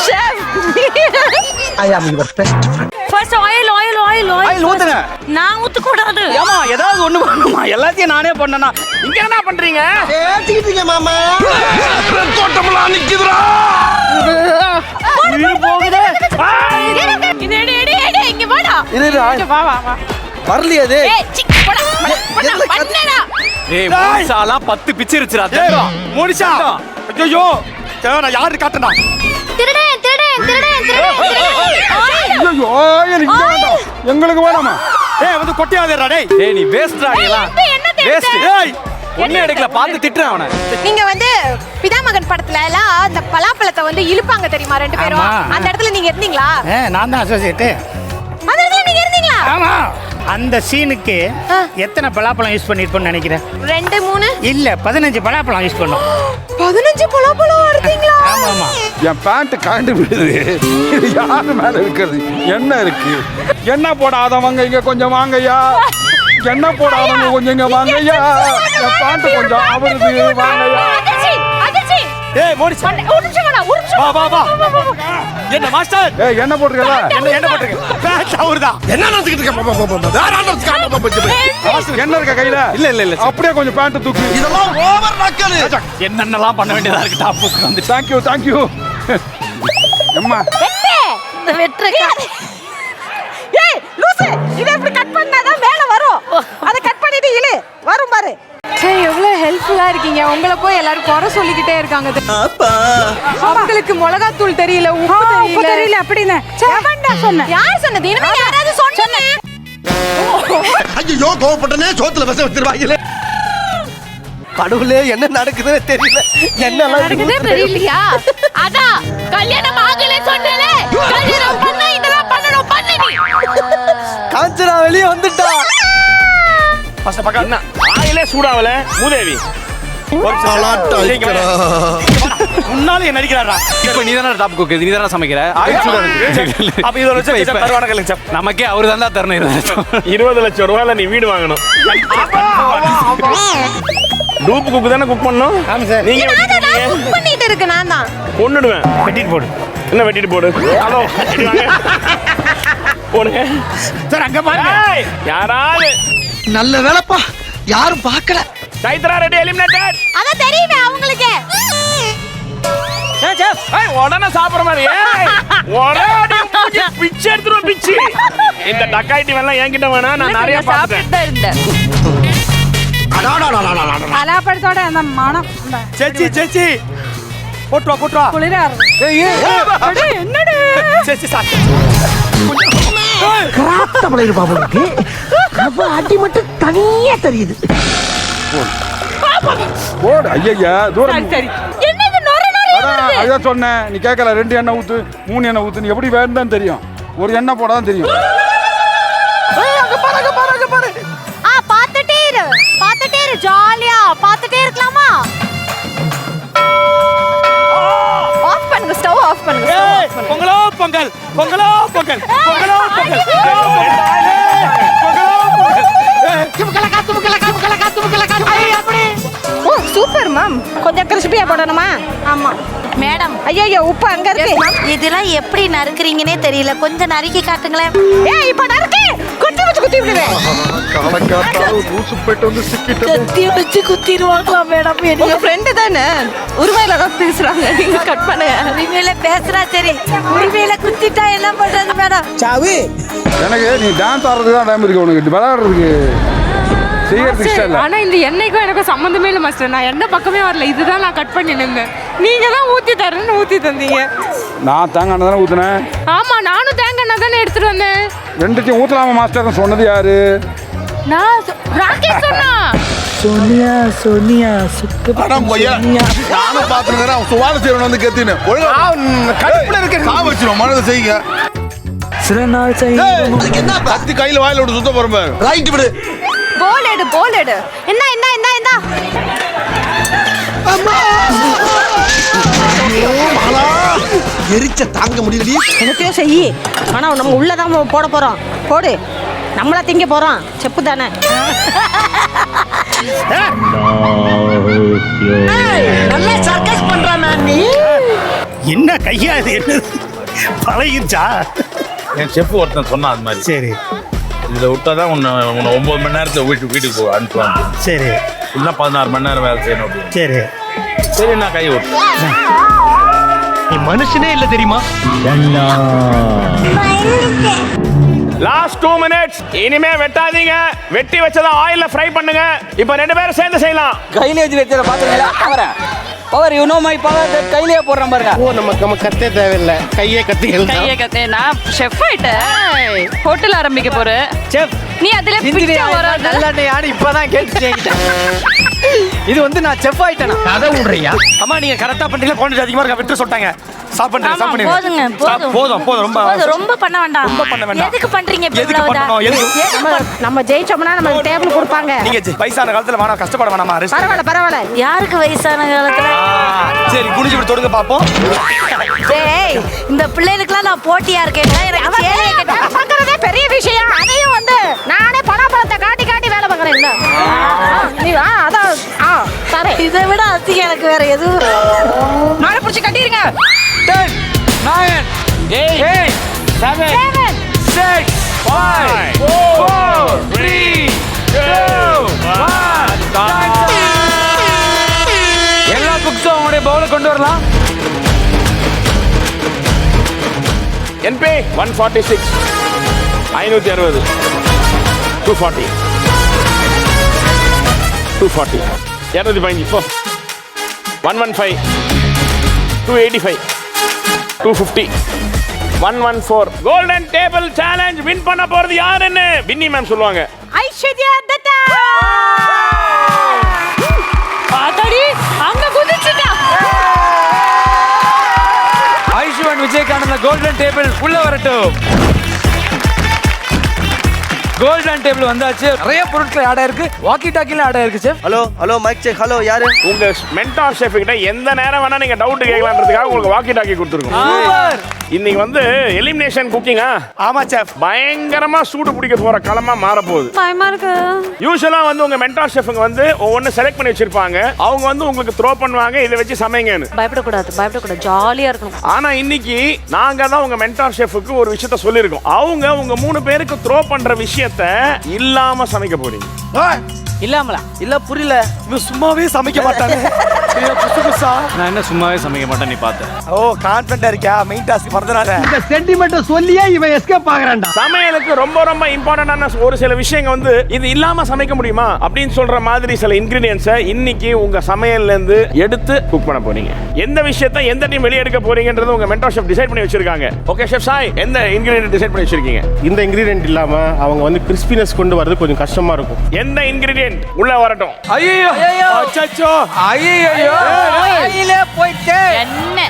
Chef, I am your best friend. First oil ஊத்துங்க. நான் ஊத்த கூடாது. ஏமா ஏதாவது ஒண்ணு பண்ணுமா? எல்லாத்தையும் நானே பண்ணனா. இங்க என்ன பண்றீங்க? ஏத்திட்டீங்க மாமா. தோட்டம்லாம் நிக்குதுடா. உயிர் போகுதே. எடி இங்க வாடா. இருடா. வா. வரலையே அது. ஏய், போடா. பண்ணடா. ஏய், மூசாலாம் 10 பிச்சிருச்சுடா. மோனிஷா. ஐயோ, நான் யாரு காட்டுனா? திருடே. ஐயோ, எனக்கு வேண்டாம். எங்களுக்கு வேணாமா? ஏய், வந்து கொட்டியாதேடா டேய். ஏய், நீ வேஸ்ட்டா நீலாம். வேஸ்ட். ஏய், ஒண்ணே எடுக்கல. பார்த்து திட்டுறேன் அவனை. நீங்க வந்து பிதாமகன் படத்துல எல்லாம் அந்த பலாப்பழத்தை வந்து இழுப்பாங்க தெரியுமா 2 பேரும்? அந்த இடத்துல நீங்க இருந்தீங்களா? நான் தான் அசோசியேட். அந்த இடத்துல நீங்க இருந்தீங்களா? ஆமா. அந்த சீனுக்கு எத்தனை பலாப்பழம் யூஸ் பண்ணிருப்போம்னு நினைக்கிறேன்? 2 3 இல்ல 15 பலாப்பழம் யூஸ் பண்ணோம். 15 பலாப்பழம் எடுத்தீங்களா? ஆமா ஆமா. என் பேண்ட் காண்டு விடுது. இது யாரு மேல இருக்கிறது? என்ன இருக்கு? என்ன போடாதவங்க இங்க கொஞ்சம் வாங்கய்யா. என்ன போடாதவங்க கொஞ்சம் இங்க வாங்கய்யா. என் பேண்ட் கொஞ்சம் அவருது வாங்கய்யா. ஏய் மோடி வா வா வா. என்ன மாஸ்டர்? ஏய் என்ன போட்டுருக்கல? என்ன போட்டுருக்க? பேண்ட் அவர்தான். என்ன நடந்துக்கிட்டு இருக்க? என்ன இருக்க கையில? இல்ல இல்ல இல்ல அப்படியே கொஞ்சம் பேண்ட் தூக்கு. இதெல்லாம் ஓவர் நக்கலு. என்னென்னலாம் பண்ண வேண்டியதா இருக்கு டாப்புக்கு வந்து. தேங்க் யூ அம்மா. இந்த வெட்றக்கா. ஏய் லூசு, இத இப்படி கட் பண்ணாதான் மேல வரும். அத கட் பண்ணிட்டு இழு. வரும் பாரு. சரி, எவ்வளவு ஹெல்ப்ஃபுல்லா இருக்கீங்க. உங்களை போய் எல்லாரும் குறை சொல்லிக்கிட்டே இருக்காங்க. அவங்களுக்கு மிளகாத்தூள் தெரியல, உப்பு தெரியல அப்படின்னு. எவன்டா சொன்ன? யார் சொன்னது? இனிமே யாராவது சொன்னீங்க? ஐயோ கோவப்பட்டனே, சோத்துல விஷம் வச்சிருவாங்களே. கடவுளே, என்ன நடக்குதுன்னு தெரியல. என்னலாம் நடக்குதே தெரியலையா? அதான் கல்யாணம் ஆகல சொன்னல. கல்யாணம் பண்ணா இதெல்லாம் பண்ணணும் பண்ணு நீ. காஞ்சனா வெளிய வந்துட்டா. ஃபர்ஸ்ட் பக்கம் என்ன ஆயிலே சூடாவல மூதேவி. முன்னாலே நடிக்கிறாரா? இப்போ நீ தானே டாப் குக், நீ தானே சமைக்கிற. ஆயில் சூடா இருக்கு. அப்ப இது ஒரு தருவான கலெக்ஷன். நமக்கே அவரு தான் தரணும். 20 லட்சம் ரூபாயில நீ வீடு வாங்கணும். டூப் குக் தானே குக் பண்ணணும். ஆமா சார். நீங்க குக் பண்ணிட்டு இருக்கு. நான் தான் கொன்னுடுவேன். வெட்டிட்டு போடு. என்ன வெட்டிட்டு போடு? ஹலோ போடுங்க சார். அங்க பாருங்க. யாராவது நல்ல வேலைப்பா, யாரும் பார்க்கல. Chaitra ready eliminated. அத தெரியுமே அவங்களுக்கு. ஏய் உடனே சாப்பிடுற மாதிரி. ஏய் உடனே பிச்சை எடுத்துறோம் பிச்சை. இந்த டக்காய்டி எல்லாம் என்கிட்ட வேணா, நான் நிறைய பாத்துட்டேன். பலாப்பழத்தோட அந்த மனம். சேச்சி போட்றா குளிரா இருக்கு. என்னடு சேச்சி சாக்கு. கிராப்ட பளையிரு பாபுக்கு. அப்ப அடி மட்டும் தனியா தெரியுது. போடு ஐயா தூரம். சரி. என்னது நொர நொர? அதான் சொன்னேன், நீ கேட்கல. 2 எண்ணெய் ஊத்து, 3 எண்ணெய் ஊத்து. நீ எப்படி வேணும்னு தெரியும். ஒரு எண்ணெய் போடாதான் தெரியும். அங்க பாரு. பாத்துட்டே இரு. ஜாலியா பாத்துட்டே இருக்கலாமா? ஆஃப் பண்ணுங்க, ஸ்டவ் ஆஃப் பண்ணுங்க. பொங்கலோ பொங்கல். ஓ சூப்பர் மேம். கொஞ்சம் கிறிஸ்பியா போடணுமா? ஆமா மேடம். ஐயோ உப்பு அங்க இருக்கு. இதெல்லாம் எப்படி நறுக்குறீங்கன்னே தெரியல. கொஞ்சம் நறுக்கி காட்டுங்களேன். ஏய் இப்ப நறுக்கு. குத்தி விடுவேன். லூசு போயிட்டு வந்து சிக்கிட்டு. கத்தி வச்சு குத்திடுவாங்களா மேடம்? உங்க ஃப்ரெண்டு தானே, உரிமையில தான் பேசுறாங்க. நீங்க கட் பண்ணுங்க. உரிமையில பேசுறா சரி. உரிமையில குத்திட்டா என்ன பண்றது மேடம்? சாவு. எனக்கு நீ டான்ஸ் ஆடுறதுக்கு தான் டைம் இருக்கு. உனக்கு விளையாடுறதுக்கு செய்யறதுக்கு இஷ்டம் இல்லை. ஆனா இந்த எண்ணெய்க்கும் எனக்கும் சம்மந்தமே இல்லை மாஸ்டர். நான் எண்ணெய் பக்கமே வரல. இதுதான் நான் கட் பண்ணி நின்றேன். நீங்க தான் ஊத்தி தரேன்னு ஊத்தி தந்தீங்க. நான் தேங்காய் எண்ணெய் தானே ஊத்துனேன். ஆமா, நானும் தேங்காய் எண்ணெய் தானே எடுத்துட்டு வந்தேன். 2த்தையும் ஊத்தலாமா மாஸ்டர்? சொன்னது யாரு? நான் ராகேஷ் சொன்னா. சோனியா சுக்கு. நானும் பாத்துருக்கேன். அவன் சுவால செய்யணும் வந்து கத்தினேன். கடுப்புல இருக்கு. சாவ வச்சிரும். மனதை செய்யுங்க. சில நாள் செய்யும். கத்தி கையில வாயில விட்டு சுத்த போறேன் பாரு. ரைட் விடு. போல் எடு. என்ன எரிச்ச தாங்க முடியலடி. என்னத்தையோ செய்யி. ஆனா நம்ம உள்ளதான் போட போறோம். போடு. நம்மளா திங்க போறோம். செப்பு தானே. நல்லா சர்க்கஸ் பண்றானே நீ. என்ன கையா இது? என்ன பழகிருச்சா? என் செஃப் ஒருத்தன் சொன்னான் அது மாதிரி. சரி. இதில் விட்டாதான் உன்னை 9 மணி நேரத்தில் வீட்டுக்கு அனுப்புவாங்க. சரி. இல்லைன்னா 16 மணி நேரம் வேலை செய்யணும் அப்படின்னு. சரி நான் கை விட்டு. நீ மனுஷனே இல்லை தெரியுமா? Last 2 minutes. இனிமே வெட்டாதீங்க. வெட்டி வச்சத ஆயில்ல ஃப்ரை பண்ணுங்க. இப்போ 2 பேரும் சேர்ந்து செய்யலாம். கையில வச்சு வெச்சற பாத்துறீங்களா? Power you know my power. கையிலே போடுறேன் பாருங்க. ஓ நம்ம கத்தே தேவையில்லை. கையே கத்தே. நான் ஷெஃப் ஆயிட்டேன். ஹோட்டல் ஆரம்பிக்க போறேன். செஃப் நீ அதுல பிச்சை வராத. நல்ல யாரு இப்பதான் கேட்டுட்டீங்க. இது வந்து நான் செஃப் ஆயிட்டேனா? கதை விடுறியா? அம்மா நீங்க கரெக்டா பண்றீங்க. குவாண்டிட்டி அதிகமா இருக்க விட்டு சொல்லிட்டாங்க. ஸ்டாப் பண்றேன் ஸ்டாப் பண்ணிடுங்க. போதுங்க போதும் போதும் ரொம்ப ரொம்ப பண்ண வேண்டாம். ரொம்ப பண்ண வேண்டாம். எதுக்கு பண்றீங்க இப்படி எதுக்கு இவ்வளவுதான்? பண்ணணும்? எதுக்கு நம்ம ஜெயிச்சோம்னா நம்ம டேபிள் கொடுப்பாங்க. நீங்க வயசான காலத்துல வேணாம் கஷ்டப்பட வேணாமா? பரவாயில்ல. யாருக்கு வயசான காலத்துல? சரி குனிஞ்சு விட்டு தொடுங்க பாப்போம். டேய் இந்த பிள்ளைகளுக்குலாம் நான் போட்டியா இருக்கேன்னா எனக்கு சேலைய கட்ட பார்க்கறதே பெரிய விஷயம். அதையும் வந்து நானே பணத்தை காட்டி வேலை பார்க்கறேன். என்ன நீ அதான் சரி. இதை விட அசிங்கம் எனக்கு வேற எதுவும். மாலை பிடிச்சி கட்டிருங்க. 10, 9, 8, 7, 6, 5, 4, 3, 2, 1. எல்லா குக்ஸும் அவங்களுடைய பவுல கொண்டு வரலாம். என்பி 146 560 240 240 215 போ 115 285 250 114 கோல்டன் டேபிள் சேலஞ்ச் வின் பண்ண போறது யாருன்னு வின்னி மேம் சொல்லுவாங்க. ஐஸ்வர்யா தத்தா. பாத்தடி அங்க குதிச்சிட்டா. Aishu and Vijayakanth golden table உள்ள வரட்டும். கோல்டன் டேபிள் வந்தாச்சு. நிறைய பொருட்கள் ஆட் ஆயிருக்கு. வாக்கி டாக்கில ஆட் ஆயிருக்கு chef. Hello mike check. Hello யாரு? உங்க மென்டார் ஷெஃப் கிட்ட எந்த நேரம் வேணா நீங்க டவுட் கேட்கலாம்ன்றதுக்காக உங்களுக்கு வாக்கி டாக்கி கொடுத்துருக்கோம். சூப்பர். இன்னைக்கு வந்து எலிமினேஷன் குக்கிங்கா? ஆமா செஃப். பயங்கரமா சூடு பிடிக்க போற களமா மாற போகுது. பயமா இருக்கு. யூசுவலா வந்து உங்க மென்டார் ஷெஃப்ங்க வந்து ஒவ்வொன்னு செலக்ட் பண்ணி வச்சிருப்பாங்க. அவங்க வந்து உங்களுக்கு த்ரோ பண்ணுவாங்க இதை வச்சு சமைங்கன்னு. பயப்படக்கூடாது ஜாலியா இருக்கணும். ஆனா இன்னைக்கு நாங்க தான் உங்க மென்டார் ஷெஃப்க்கு ஒரு விஷயத்த சொல்லியிருக்கோம். அவங்க உங்க 3 பேருக்கு த்ரோ பண்ற விஷயத்த இல்லாம சமைக்க போறீங்க. இல்லாமலா? இல்ல புரியல. இவன் சும்மாவே சமைக்க மாட்டானே. நான் என்ன சும்மாவே சமைக்க மாட்டேன் நீ பார்த்த. ஓ கான்ஃபிடன்ட்டா இருக்கியா? மெயின் டாஸ்க் பண்றதுனால. இந்த சென்டிமெண்ட் சொல்லியே இவன் எஸ்கேப் ஆகறான்டா. சமையலுக்கு ரொம்ப ரொம்ப இம்பார்ட்டன்டான ஒரு சில விஷயங்கள் வந்து இது இல்லாம சமைக்க முடியுமா அப்படின்னு சொல்ற மாதிரி சில இன்கிரிடியன்ஸை இன்னைக்கு உங்க சமையல்ல இருந்து எடுத்து குக் பண்ண போறீங்க. எந்த விஷயத்தை எந்த டீம் வெளியே எடுக்க போறீங்கன்றது உங்க மென்டார் ஷெஃப் டிசைட் பண்ணி வச்சிருக்காங்க. ஓகே ஷெஃப் சாய், எந்த இன்கிரிடியன்ட் டிசைட் பண்ணி வச்சிருக்கீங்க? இந்த இன்கிரிடியன்ட் இல்லாம அவங்க வந்து கிறிஸ்பினஸ் கொண்டு வரது கொஞ்சம் கஷ்டமா இருக்கும். எந்த இன்கிரிடியன்ட் உள்ள வரட்டும்? ஐயோ அச்சச்சோ. ஐயோ கையிலே போயிட்டே. என்ன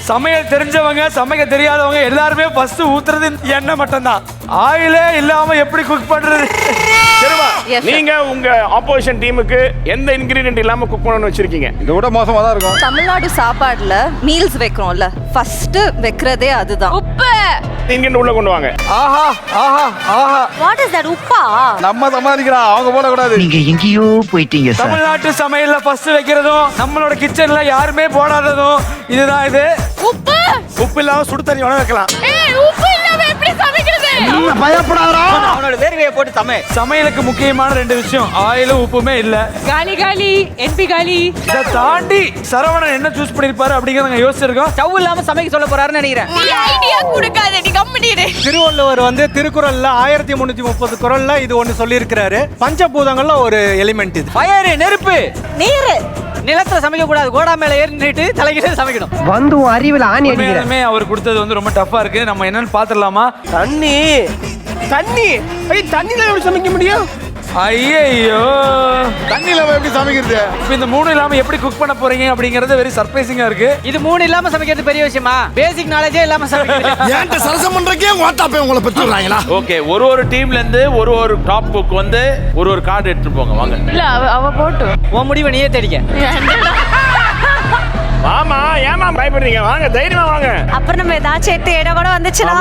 சமையல் தெரிஞ்சவங்க சமைக்க தெரியாதவங்க எல்லாருமே ஃபர்ஸ்ட் ஊத்துறது எண்ணெய் மட்டும் தான். ஆயிலே இல்லாம எப்படி குக் பண்றது? சரிமா, நீங்க உங்க ஆப்போசிஷன் டீமுக்கு எந்த இன்கிரிடியன்ட் இல்லாம குக் பண்ணனும்னு வச்சிருக்கீங்க? இதை விட மோசமா தான் இருக்கும். தமிழ்நாடு சாப்பாடுல மீல்ஸ் வைக்கிறோம்ல, ஃபர்ஸ்ட் வைக்கிறதே அதுதான். உப்பு. இன்கிரிடியன்ட் உள்ள கொண்டு வாங்க. ஆஹா ஆஹா ஆஹா. What is that? உப்பா? நம்ம சமாளிக்கிறோம், அவங்க போடக்கூடாது. நீங்க எங்கேயோ போயிட்டீங்க சார். தமிழ்நாட்டு சமையல்ல ஃபர்ஸ்ட் வைக்கிறதும் நம்மளோட கிச்சன்ல யாருமே போடாததும் இதுதான். இது உப்பு. உப்பு இல்லாம சுடு தண்ணி வேணா வைக்கலாம். உப்பு இல்லாம எப்படி சமைக்கிறது? பயப்படாதடா. அவனோட வேர்வையை போட்டு சமையலுக்கு முக்கியமான 2 விஷயம், ஆயிலும் உப்புமே இல்ல. காலி என்பி காலி. இதை தாண்டி சரவணன் என்ன சூஸ் பண்ணிருப்பாரு அப்படிங்கறத யோசிச்சிருக்கோம். ஸ்டவ் இல்லாம சமைக்க சொல்ல போறாருன்னு நினைக்கிறேன். நீ ஐடியா கொடுக்காத, நீ கம்பெனியே. திருவள்ளுவர் வந்து திருக்குறள்ல 1330 குறள்ல இது ஒன்னு சொல்லியிருக்கிறாரு. பஞ்சபூதங்கள்ல ஒரு எலிமெண்ட் இது. ஃபயர், நெருப்பு, நீர். நிலத்துல சமைக்க கூடாது. கோடா மேல ஏறி நின்னுட்டு தலைகிட்ட சமைக்கணும். வந்து அறிவில் ஆணி அடிக்கிற. உண்மையாலுமே அவர் கொடுத்தது வந்து ரொம்ப டஃபா இருக்கு. நம்ம என்னன்னு பாத்துடலாமா? தண்ணி. தண்ணில எப்படி சமைக்க முடியும்? ஐயோ, தண்ணியில எப்படி சமைக்கிறது? இப்ப இந்த 3 இல்லாம எப்படி குக் பண்ண போறீங்க அப்படிங்கறது வெரி சர்ப்ரைசிங்கா இருக்கு. இது 3 இல்லாம சமைக்கிறது பெரிய விஷயமா? பேசிக் நாலேஜே இல்லாம சமைக்கிறது. ஏன்ட்ட சரசம் பண்றக்கே வாட்டாப்பே உங்களை பெற்றுறாங்களா? ஓகே, ஒரு டீம்ல இருந்து ஒரு டாப் குக் வந்து ஒரு கார்டு எடுத்துட்டு போங்க வாங்க. இல்ல அவ போட்டு. உன் முடிவை நீயே தேடிக்க. ஆமா, ஏமா பயப்படுறீங்க? வாங்க, தைரியமா வாங்க. அப்புறம் நம்ம ஏதாச்சும் எட்டு இடம் கூட வந்துச்சுனா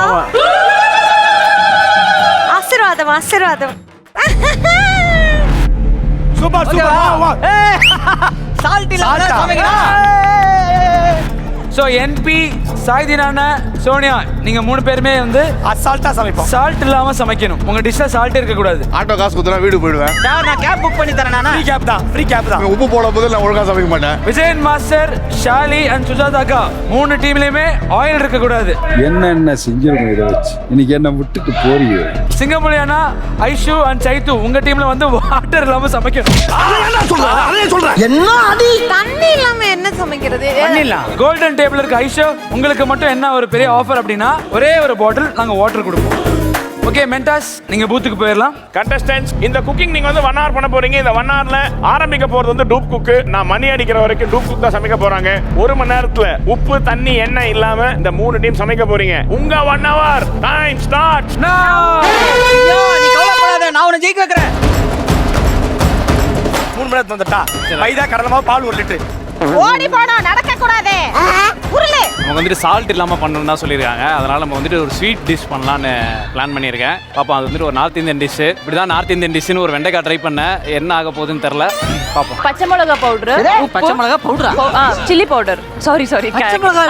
ஆசீர்வாதம். Super super. வா. சால்ட் இல்லாம சமைக்கணும். சோ என்பி, சாய்தினான, சோனியா, நீங்க 3 பேருமே வந்து அசால்ட்டா சமைப்போம். சால்ட் இல்லாம சமைக்கணும். உங்க டிஷ்ல சால்ட் இருக்க கூடாது. ஆட்டோ காசு கொடுத்தா வீடு போயிடுவேன். நான் கேப் புக் பண்ணி தரேன். நானா ஃப்ரீ கேப் தான். உப்பு போட போது நான் ஒழுங்கா சமைக்க மாட்டேன். விஜயன் மாஸ்டர், ஷாலி அண்ட் சுஜாதாக்கா 3 டீம்லயுமே ஆயில் இருக்க கூடாது. என்ன செஞ்சிருக்கோம் இதை வச்சு? இன்னைக்கு என்ன விட்டுட்டு போறீங்க? சிங்கமுலியானா, ஐஷு அண்ட் சைத்து உங்க டீம்ல வந்து வாட்டர் இல்லாம சமைக்கணும். என்ன அடி? தண்ணி இல்லாம என்ன சமைக்கிறது? கோல்டன் டேபிள் இருக்க ஐஷு, உங்களுக்கு மட்டும் என்ன ஒரு பெரிய ஆஃபர் அப்படின்னா ஒரே ஒரு பாட்டில் நாங்க வாட்டர் கொடுப்போம். ஓகே மென்டாஸ், நீங்க பூத்துக்கு போயிடலாம். கண்டஸ்டன்ஸ், இந்த குக்கிங் நீங்க வந்து 1 hour பண்ண போறீங்க. இந்த 1 hourல ஆரம்பிக்க போறது வந்து டூப் குக்கு. நான் மணி அடிக்கிற வரைக்கும் டூப் குக் தான் சமைக்க போறாங்க. 1 மணி நேரத்துல உப்பு தண்ணி எண்ணெய் இல்லாம இந்த 3 டீம் சமைக்க போறீங்க. உங்க 1 hour டைம் ஸ்டார்ட் நவ. நீ கவலைப்படாத, நான் உன்னை ஜெயிக்க வைக்கிறேன். 3 மணி நேரத்துல வந்துட்டா மைதா கடலை மாவு பால் 1 லிட்டர். ஓடி போடணும், நடக்க கூடாது. உருளு. நம்ம வந்துட்டு சால்ட் இல்லாமல் பண்ணணும்னு தான் சொல்லியிருக்காங்க. அதனால நம்ம வந்துட்டு ஒரு ஸ்வீட் டிஷ் பண்ணலான்னு பிளான் பண்ணியிருக்கேன். பார்ப்போம். அது வந்துட்டு ஒரு நார்த் இந்தியன் டிஷ்ஷு. இப்படி தான் நார்த் இந்தியன் டிஷ்ஷுன்னு ஒரு வெண்டைக்காய் ட்ரை பண்ணேன். என்ன ஆக போகுதுன்னு தெரில. பார்ப்போம். பச்சை மிளகா பவுடர், பச்சை மிளகா பவுடரா? Chilli powder. சாரி பச்சை மிளகா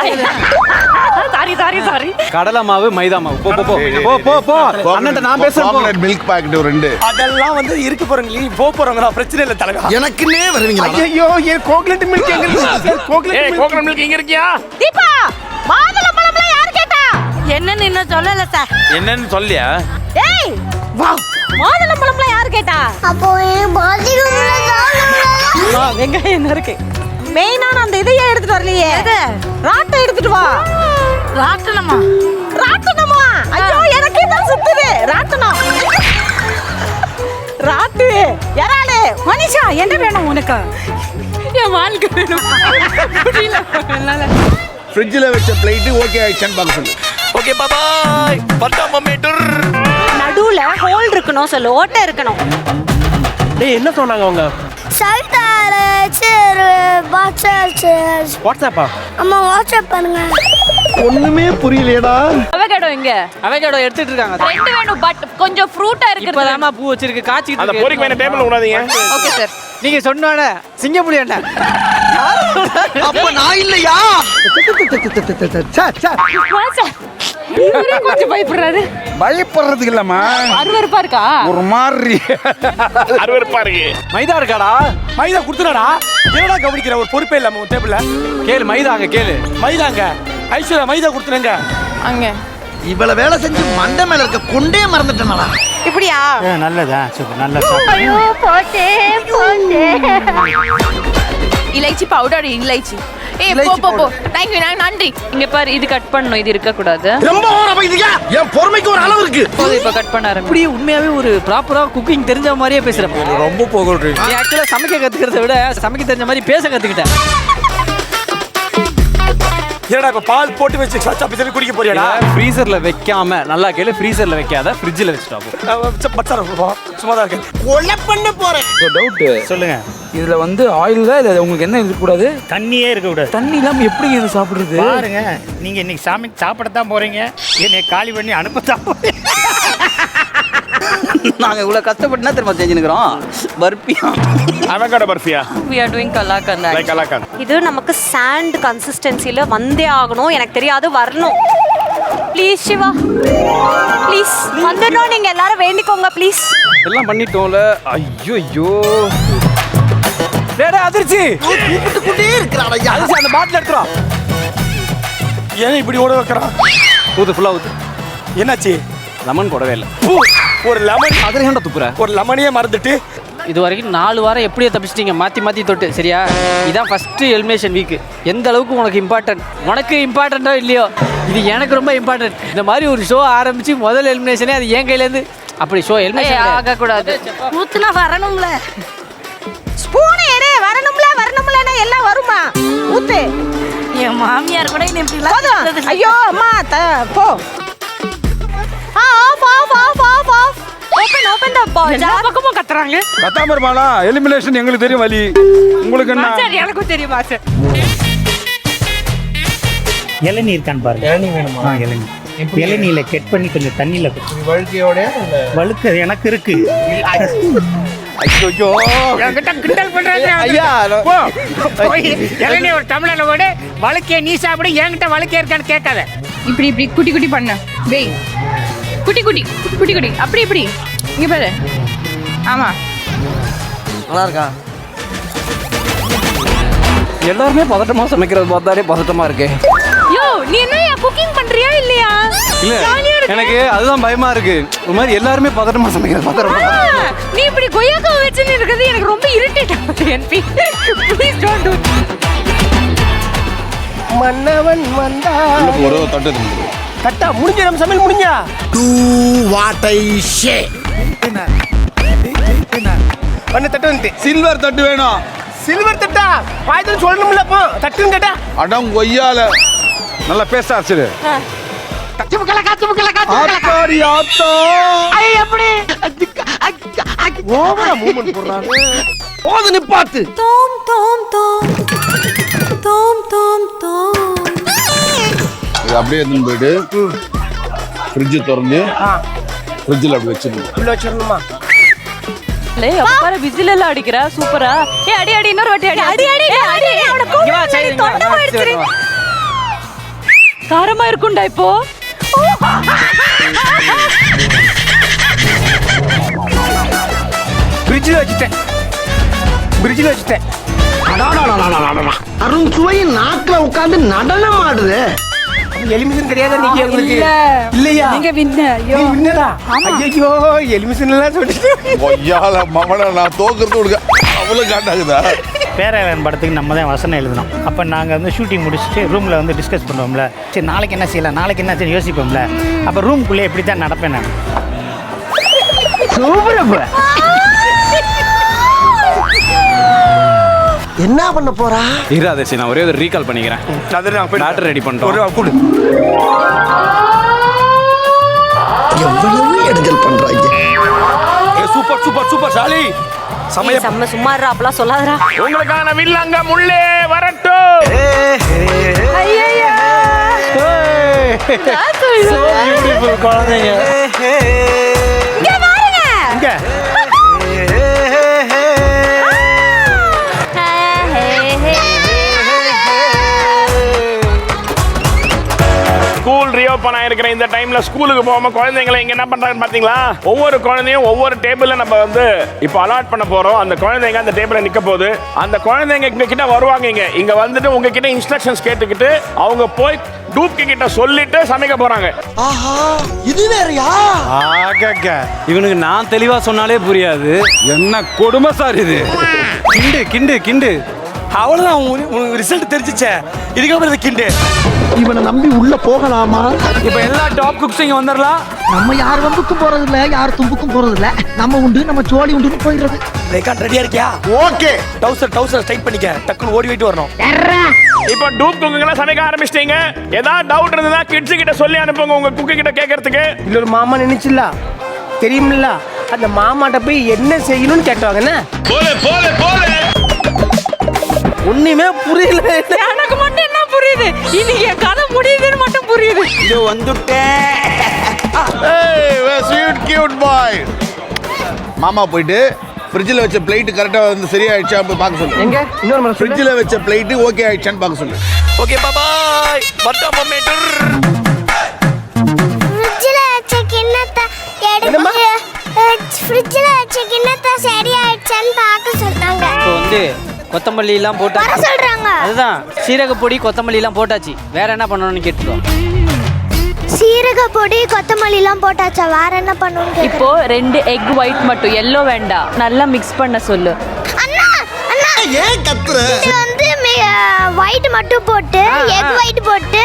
சாரி. கடலை மாவு, மைதா மாவு. போ. அண்ணன்ட்ட நான் பேசுறேன். Milk packet 2. அதெல்லாம் வந்து இருக்கு போறீங்க. போறவங்க பிரச்சனை இல்ல தலைவா. எனக்குன்னே வருவீங்க. ஐயோ, ஏன் கோகனட் மில்க் எங்க இருக்கு? கோகனட் மில்க் இங்க இருக்கியா? தீபா, மாதுளம்பழம்ல யார் கேட்டா? என்னன்னு இன்னும் சொல்லல சார். என்னன்னு சொல்லியா? ஏய், வா. மாதுளம்பழம்ல யார் கேட்டா? அப்போ வெங்காயம் என்ன இருக்கு? மெயினான அந்த இதையே எடுத்துட்டு வரலையே. ராட்டை எடுத்துட்டு வா. ராட்டனமா? ஐயோ, எனக்கு இதான் சுத்துது. ராட்டனம். ராட்டு, எறாலு. மனிஷா, என்ன வேணும் உனக்கு? என் வாழ்க்கை வேணும். ஃப்ரிட்ஜில் வச்ச பிளேட் ஓகே ஆயிடுச்சான்னு பார்க்க சொல்லு. Okay bye. பட்டாம மேட்டர். நடுவுல ஹோல் இருக்கணும், சொல்லு. ஓட்டை இருக்கணும். டேய், என்ன சொன்னாங்க அவங்க? வாட்ஸ்அப்பா? அம்மா வாட்ஸ்அப் பண்ணுங்க. ஒண்ணுமே புரியலையடா. அவகேடோ எங்க? அவகேடோ எடுத்துட்டு இருக்காங்க. 2 வேணும், பட் கொஞ்சம் ஃப்ரூட்டா இருக்கு. இப்பதாமா பூ வச்சிருக்கு, காச்சிட்டு அந்த இருக்கு. பொரிக்கு மேல டேபிள்ல விடாதீங்க. Okay sir. நீங்க சொன்னானே சிங்கப்புலி என்ன? அப்ப நான் இல்லையா? இவரே கொஞ்சம் பயப்படுறாரு. பயப்படுறதுக்கு இல்லம்மா, அருவருப்பா இருக்கா? ஒரு மாதிரி அருவருப்பா இருக்கு. மைதா இருக்காடா? மைதா குடுத்துறாடா? என்னடா கவனிக்கிற? ஒரு பொறுப்பே இல்லாம உன் டேபிள்ல. கேளு, மைதாங்க கேளு. மைதாங்க. ஐஸ்வர்யா மைதா குடுத்துறங்க. அங்க இவ்வளவு வேலை செஞ்சு மண்டை மேல இருக்க கொண்டே மறந்துட்டேனா? இப்படியா? நல்லதா, சூப்பர், நல்லா. ஐயோ, போச்சே. இலைச்சி பவுடர், இலைச்சி. ஏய், போ. தேங்க் யூ, நன்றி. இங்க பாரு, இது கட் பண்ணனும், இது இருக்க கூடாது. ரொம்ப ஓவரா போயிட்டீங்க. என் பொறுமைக்கு ஒரு அளவு இருக்கு. இப்ப கட் பண்ண ஆரம்பி. இப்படி உண்மையாவே ஒரு ப்ராப்பரா குக்கிங் தெரிஞ்ச மாதிரியே பேசுறேன். ரொம்ப போகுது. நீ ஆக்சுவலா சமைக்க கத்துக்கிறத விட சமைக்க தெரிஞ்ச மாதிரி பேச கத்துக்கிட்டேன். என்னடா இப்ப பால் போட்டு வச்சு சச்சா பிசவி குடிக்க போறியாடா? ஃப்ரீசர்ல வைக்காம, நல்லா கேளு, ஃப்ரீசர்ல வைக்காத, ஃப்ரிட்ஜில் வச்சுட்டா சும்மா தான் இருக்கேன். கொலை பண்ண போறேன். டவுட் சொல்லுங்க. இதுல வந்து ஆயில் தான். இது உங்களுக்கு என்ன இருக்க கூடாது? தண்ணியே இருக்க கூடாது. தண்ணி இல்லாம எப்படி இது சாப்பிடுறது? பாருங்க, நீங்க இன்னைக்கு சாப்பிடத்தான் போறீங்க. என்னை காலி பண்ணி அனுப்பத்தான் போறீங்க. நாங்க இவ்வளவு கஷ்டப்பட்டு தான் திரும்ப செஞ்சுக்கிறோம். பர்பியா, அவகேடோ பர்ஃபியா? we are doing கலாக்கந்த். லைக் கலாக்கந்த். இது நமக்கு சாண்ட் கன்சிஸ்டன்சில வந்தே ஆகணும். எனக்கு தெரியாது, வரணும். ப்ளீஸ் சிவா, ப்ளீஸ் வந்துடணும். நீங்க எல்லாரும் வேண்டிக்கோங்க ப்ளீஸ். எல்லாம் பண்ணிட்டோம்ல. ஐயோ, டேடா அதிர்ச்சி. கூப்பிட்டுக்கிட்டே இருக்கறாடா. அதிர்ச்சி, அந்த பாட்டில் எடுத்துறோம். ஏன் இப்படி ஓட வைக்கறான்? ஊத்து, ஃபுல்லா ஊத்து. என்னாச்சு? லெமன் போடவே இல்லை. ஒரு லெமன் அதில் ஏன்டா துப்புற? ஒரு லெமனையே மறந்துட்டு இது வரைக்கும் 4 வாரம் எப்படியே தப்பிச்சிட்டீங்க, மாற்றி தொட்டு. சரியா? இதான் ஃபஸ்ட்டு எலிமினேஷன் வீக். எந்த அளவுக்கு உனக்கு இம்பார்ட்டன்ட், உனக்கு இம்பார்ட்டண்ட்டோ இல்லையோ, இது எனக்கு ரொம்ப இம்பார்ட்டன்ட். இந்த மாதிரி ஒரு ஷோ ஆரம்பிச்சு முதல் எலிமினேஷனே அது என் கையிலேருந்து. அப்படி ஷோ எலிமினேஷன் ஆகக்கூடாது. ஊத்துனா வரணும்ல. ஸ்பூன் எடு. வரணும்ல எல்லாம் வருமா? ஊத்து. என் மாமியார் கூட என்ன இப்படி ஐயோ அம்மா, போ. ஆஃப். ஓபன் தி பால். எல்லா பக்கமும் கத்துறாங்க. கத்தாம இருப்பாளா? எலிமினேஷன் எங்களுக்கு தெரியும் வலி. உங்களுக்கு என்ன? மாஸ்டர், எனக்கும் தெரியும் மாஸ்டர். இளநீ இருக்கான்னு பாருங்க. இளநீ வேணுமா? இளநீ. இளநீல கட் பண்ணி கொஞ்சம் தண்ணியில வழுக்கையோட வழுக்க எனக்கு இருக்கு. ஐயோ, என்கிட்ட கிண்டல் பண்றாங்க. ஐயா, இளநீ ஒரு டம்ளர்ல போடு, வழுக்கே நீ சாப்பிடு. என்கிட்ட வழுக்கே இருக்கான்னு கேட்காத. இப்படி குட்டி பண்ணு. வெய், குட்டி அப்படி இங்க பாரு. ஆமா, நல்லா இருக்கா? எல்லாருமே பதட்டமா சமைக்கிறது பார்த்தாலே பதட்டமா இருக்கு. யோ, நீ என்ன குக்கிங் பண்றியா இல்லையா? இல்ல, எனக்கு அதுதான் பயமா இருக்கு. ஒரு மாதிரி எல்லாருமே பதட்டமா சமைக்கிறது பார்த்தா நீ இப்படி கொய்யாக்கா வச்சுன்னு இருக்கிறது எனக்கு ரொம்ப இரிட்டேட் ஆகுது. NP please don't do. மன்னவன் வந்தா ஒரு தட்டு தட்டா முடிஞ்ச நம்ம சமையல் முடிஞ்சா டூ வாட் ஐ ஷே பண்ண தட்டு வந்து சில்வர் தட்டு வேணும். சில்வர் தட்டா பாய்தல் சொல்லணும்ல அப்போ தட்டுன்னு கேட்டா அடம் கொய்யால நல்லா பேச ஆச்சு. ஆத்தாடி ஆத்தா. எப்படி ஓவரா மூவ்மெண்ட் போடுறாங்க. போது நிப்பாத்து. தோம் தோம் தோம் தோம் தோம் தோம். இது அப்படியே எடுத்துன்னு போயிட்டு ஃப்ரிட்ஜ் திறந்து ஃப்ரிட்ஜில் அப்படி வச்சிடணும். உள்ள வச்சிடணுமா? பாரு விசில் எல்லாம் அடிக்கிற சூப்பரா. அடி அடி இன்னொரு வாட்டி அடி அடி அடி அடி. அவன கூப்பிடு தொண்டை போயிடுச்சு. காரமா இருக்கும்டா இப்போ. ஃப்ரிட்ஜில் வச்சுட்டேன். அருண் சுவை நாக்குல உட்கார்ந்து நடனம் ஆடுது. எலிமிஷன் கிடையாது நீங்க உங்களுக்கு. இல்ல. இல்லையா? நீங்க வின்ன. ஐயோ. நீ வின்னரா? ஐயோ எலிமிஷன் எல்லாம் சொல்லிட்டு. கொய்யால மவனை நான் தோக்குறது கொடுக்க அவ்வளோ காட்டாகுதா? பேரன் படத்துக்கு நம்ம தான் வசனம் எழுதணும். அப்போ நாங்கள் வந்து ஷூட்டிங் முடிச்சுட்டு ரூமில் வந்து டிஸ்கஸ் பண்ணுவோம்ல. சரி நாளைக்கு என்ன செய்யலாம், நாளைக்கு என்ன செய்யணும் யோசிப்போம்ல. அப்போ ரூம்குள்ளே எப்படி தான் நடப்பேன் நான். சூப்பர். என்ன பண்ண போறா? இராதேசி நான் ஒரே ஒரு ரீகால் பண்ணிக்கிறேன். டாக்டர் ரெடி பண்ணிட்டோம். எவ்வளவு எடுக்கல் பண்றாங்க. Super super super Shali. செம்ம சும்மா இருடா அப்பலாம் சொல்லாதடா. உங்களுக்கான வில்லங்க முள்ளே வரட்டும். ஐயையா. So beautiful குழந்தைங்க. இங்க பாருங்க. இங்க. ஸ்கூல் ரீஓபன் ஆயிருக்கிற இந்த டைம்ல ஸ்கூலுக்கு போகாம குழந்தைங்களை இங்க என்ன பண்றாங்க பாத்தீங்களா? ஒவ்வொரு குழந்தையும் ஒவ்வொரு டேபிள்ல நம்ம வந்து இப்போ அலாட் பண்ண போறோம். அந்த குழந்தைங்க அந்த டேபிள்ல நிக்க போகுது. அந்த குழந்தைங்க இங்க கிட்ட வருவாங்க. இங்க வந்துட்டு உங்ககிட்ட இன்ஸ்ட்ரக்ஷன்ஸ் கேட்டுக்கிட்டு அவங்க போய் டூப்கி கிட்ட சொல்லிட்டு சமைக்க போறாங்க. ஆஹா இது வேறயா? ஆகங்க இவனுக்கு நான் தெளிவா சொன்னாலே புரியாது. என்ன கொடுமை சார் இது. கிண்டு கிண்டு கிண்டு. அவ்வளவுதான் உனக்கு ரிசல்ட் தெரிஞ்சிச்சே. இதுக்கப்புறம் கிண்டு. இவனை நம்பி உள்ள போகலாமா? இப்போ எல்லா டாப் குக்ஸ் இங்க வந்துடலாம். நம்ம யார் வம்புக்கும் போறது இல்ல, யார் தும்புக்கும் போறது இல்ல. நம்ம உண்டு நம்ம சோழி உண்டுன்னு போயிடுறது. ரெக்கார்ட் ரெடியா இருக்கியா? ஓகே. டவுசர் டைட் பண்ணிக்க. டக்குன்னு ஓடி போயிட்டு வரணும். இப்போ டூப் குக்குங்கெல்லாம் சமைக்க ஆரம்பிச்சிட்டீங்க. ஏதாவது டவுட் இருந்ததா கிட்ஸ் கிட்ட சொல்லி அனுப்புங்க உங்க குக்கு கிட்ட கேட்கறதுக்கு. இன்னொரு மாமா நினைச்சுல தெரியுமில்ல, அந்த மாமாட்ட போய் என்ன செய்யணும்னு கேட்டாங்க. என்ன ஒண்ணுமே புரியல. எனக்கு மட்டும் என்ன புரியுது? இன்னைக்கு என் கதை முடியுதுன்னு மட்டும் புரியுது. இது வந்துட்டேன். ஏய் ஸ்வீட் கியூட் பாய். மாமா போயிட்டு ஃப்ரிட்ஜில் வச்ச பிளேட் கரெக்டாக வந்து சரியாயிடுச்சா போய் பார்க்க சொல்லு. எங்க இன்னொரு முறை ஃப்ரிட்ஜில் வச்ச பிளேட் ஓகே ஆயிடுச்சான்னு பார்க்க சொல்லு. Okay bye. பட்டா மம்மேட்டர். ஃப்ரிட்ஜில் வச்ச கிண்ணத்தை எடுத்து ஃப்ரிட்ஜில் வச்ச கிண்ணத்தை சரியாயிடுச்சான்னு பார்க்க சொன்னாங்க. இப்போ வந்து கொத்தமல்லி எல்லாம் போட்டா சொல்றாங்க. அதுதான் சீரக பொடி கொத்தமல்லி எல்லாம் போட்டாச்சு. வேற என்ன பண்ணணும்னு கேட்டுக்கோ. சீரக பொடி கொத்தமல்லி எல்லாம் போட்டாச்சா? வேற என்ன பண்ணணும்? இப்போ 2 எக் ஒயிட் மட்டும், எல்லோ வேண்டாம். நல்லா மிக்ஸ் பண்ண சொல்லு. அண்ணா அண்ணா ஏன் கத்துற? இது வந்து ஒயிட் மட்டும் போட்டு எக் ஒயிட் போட்டு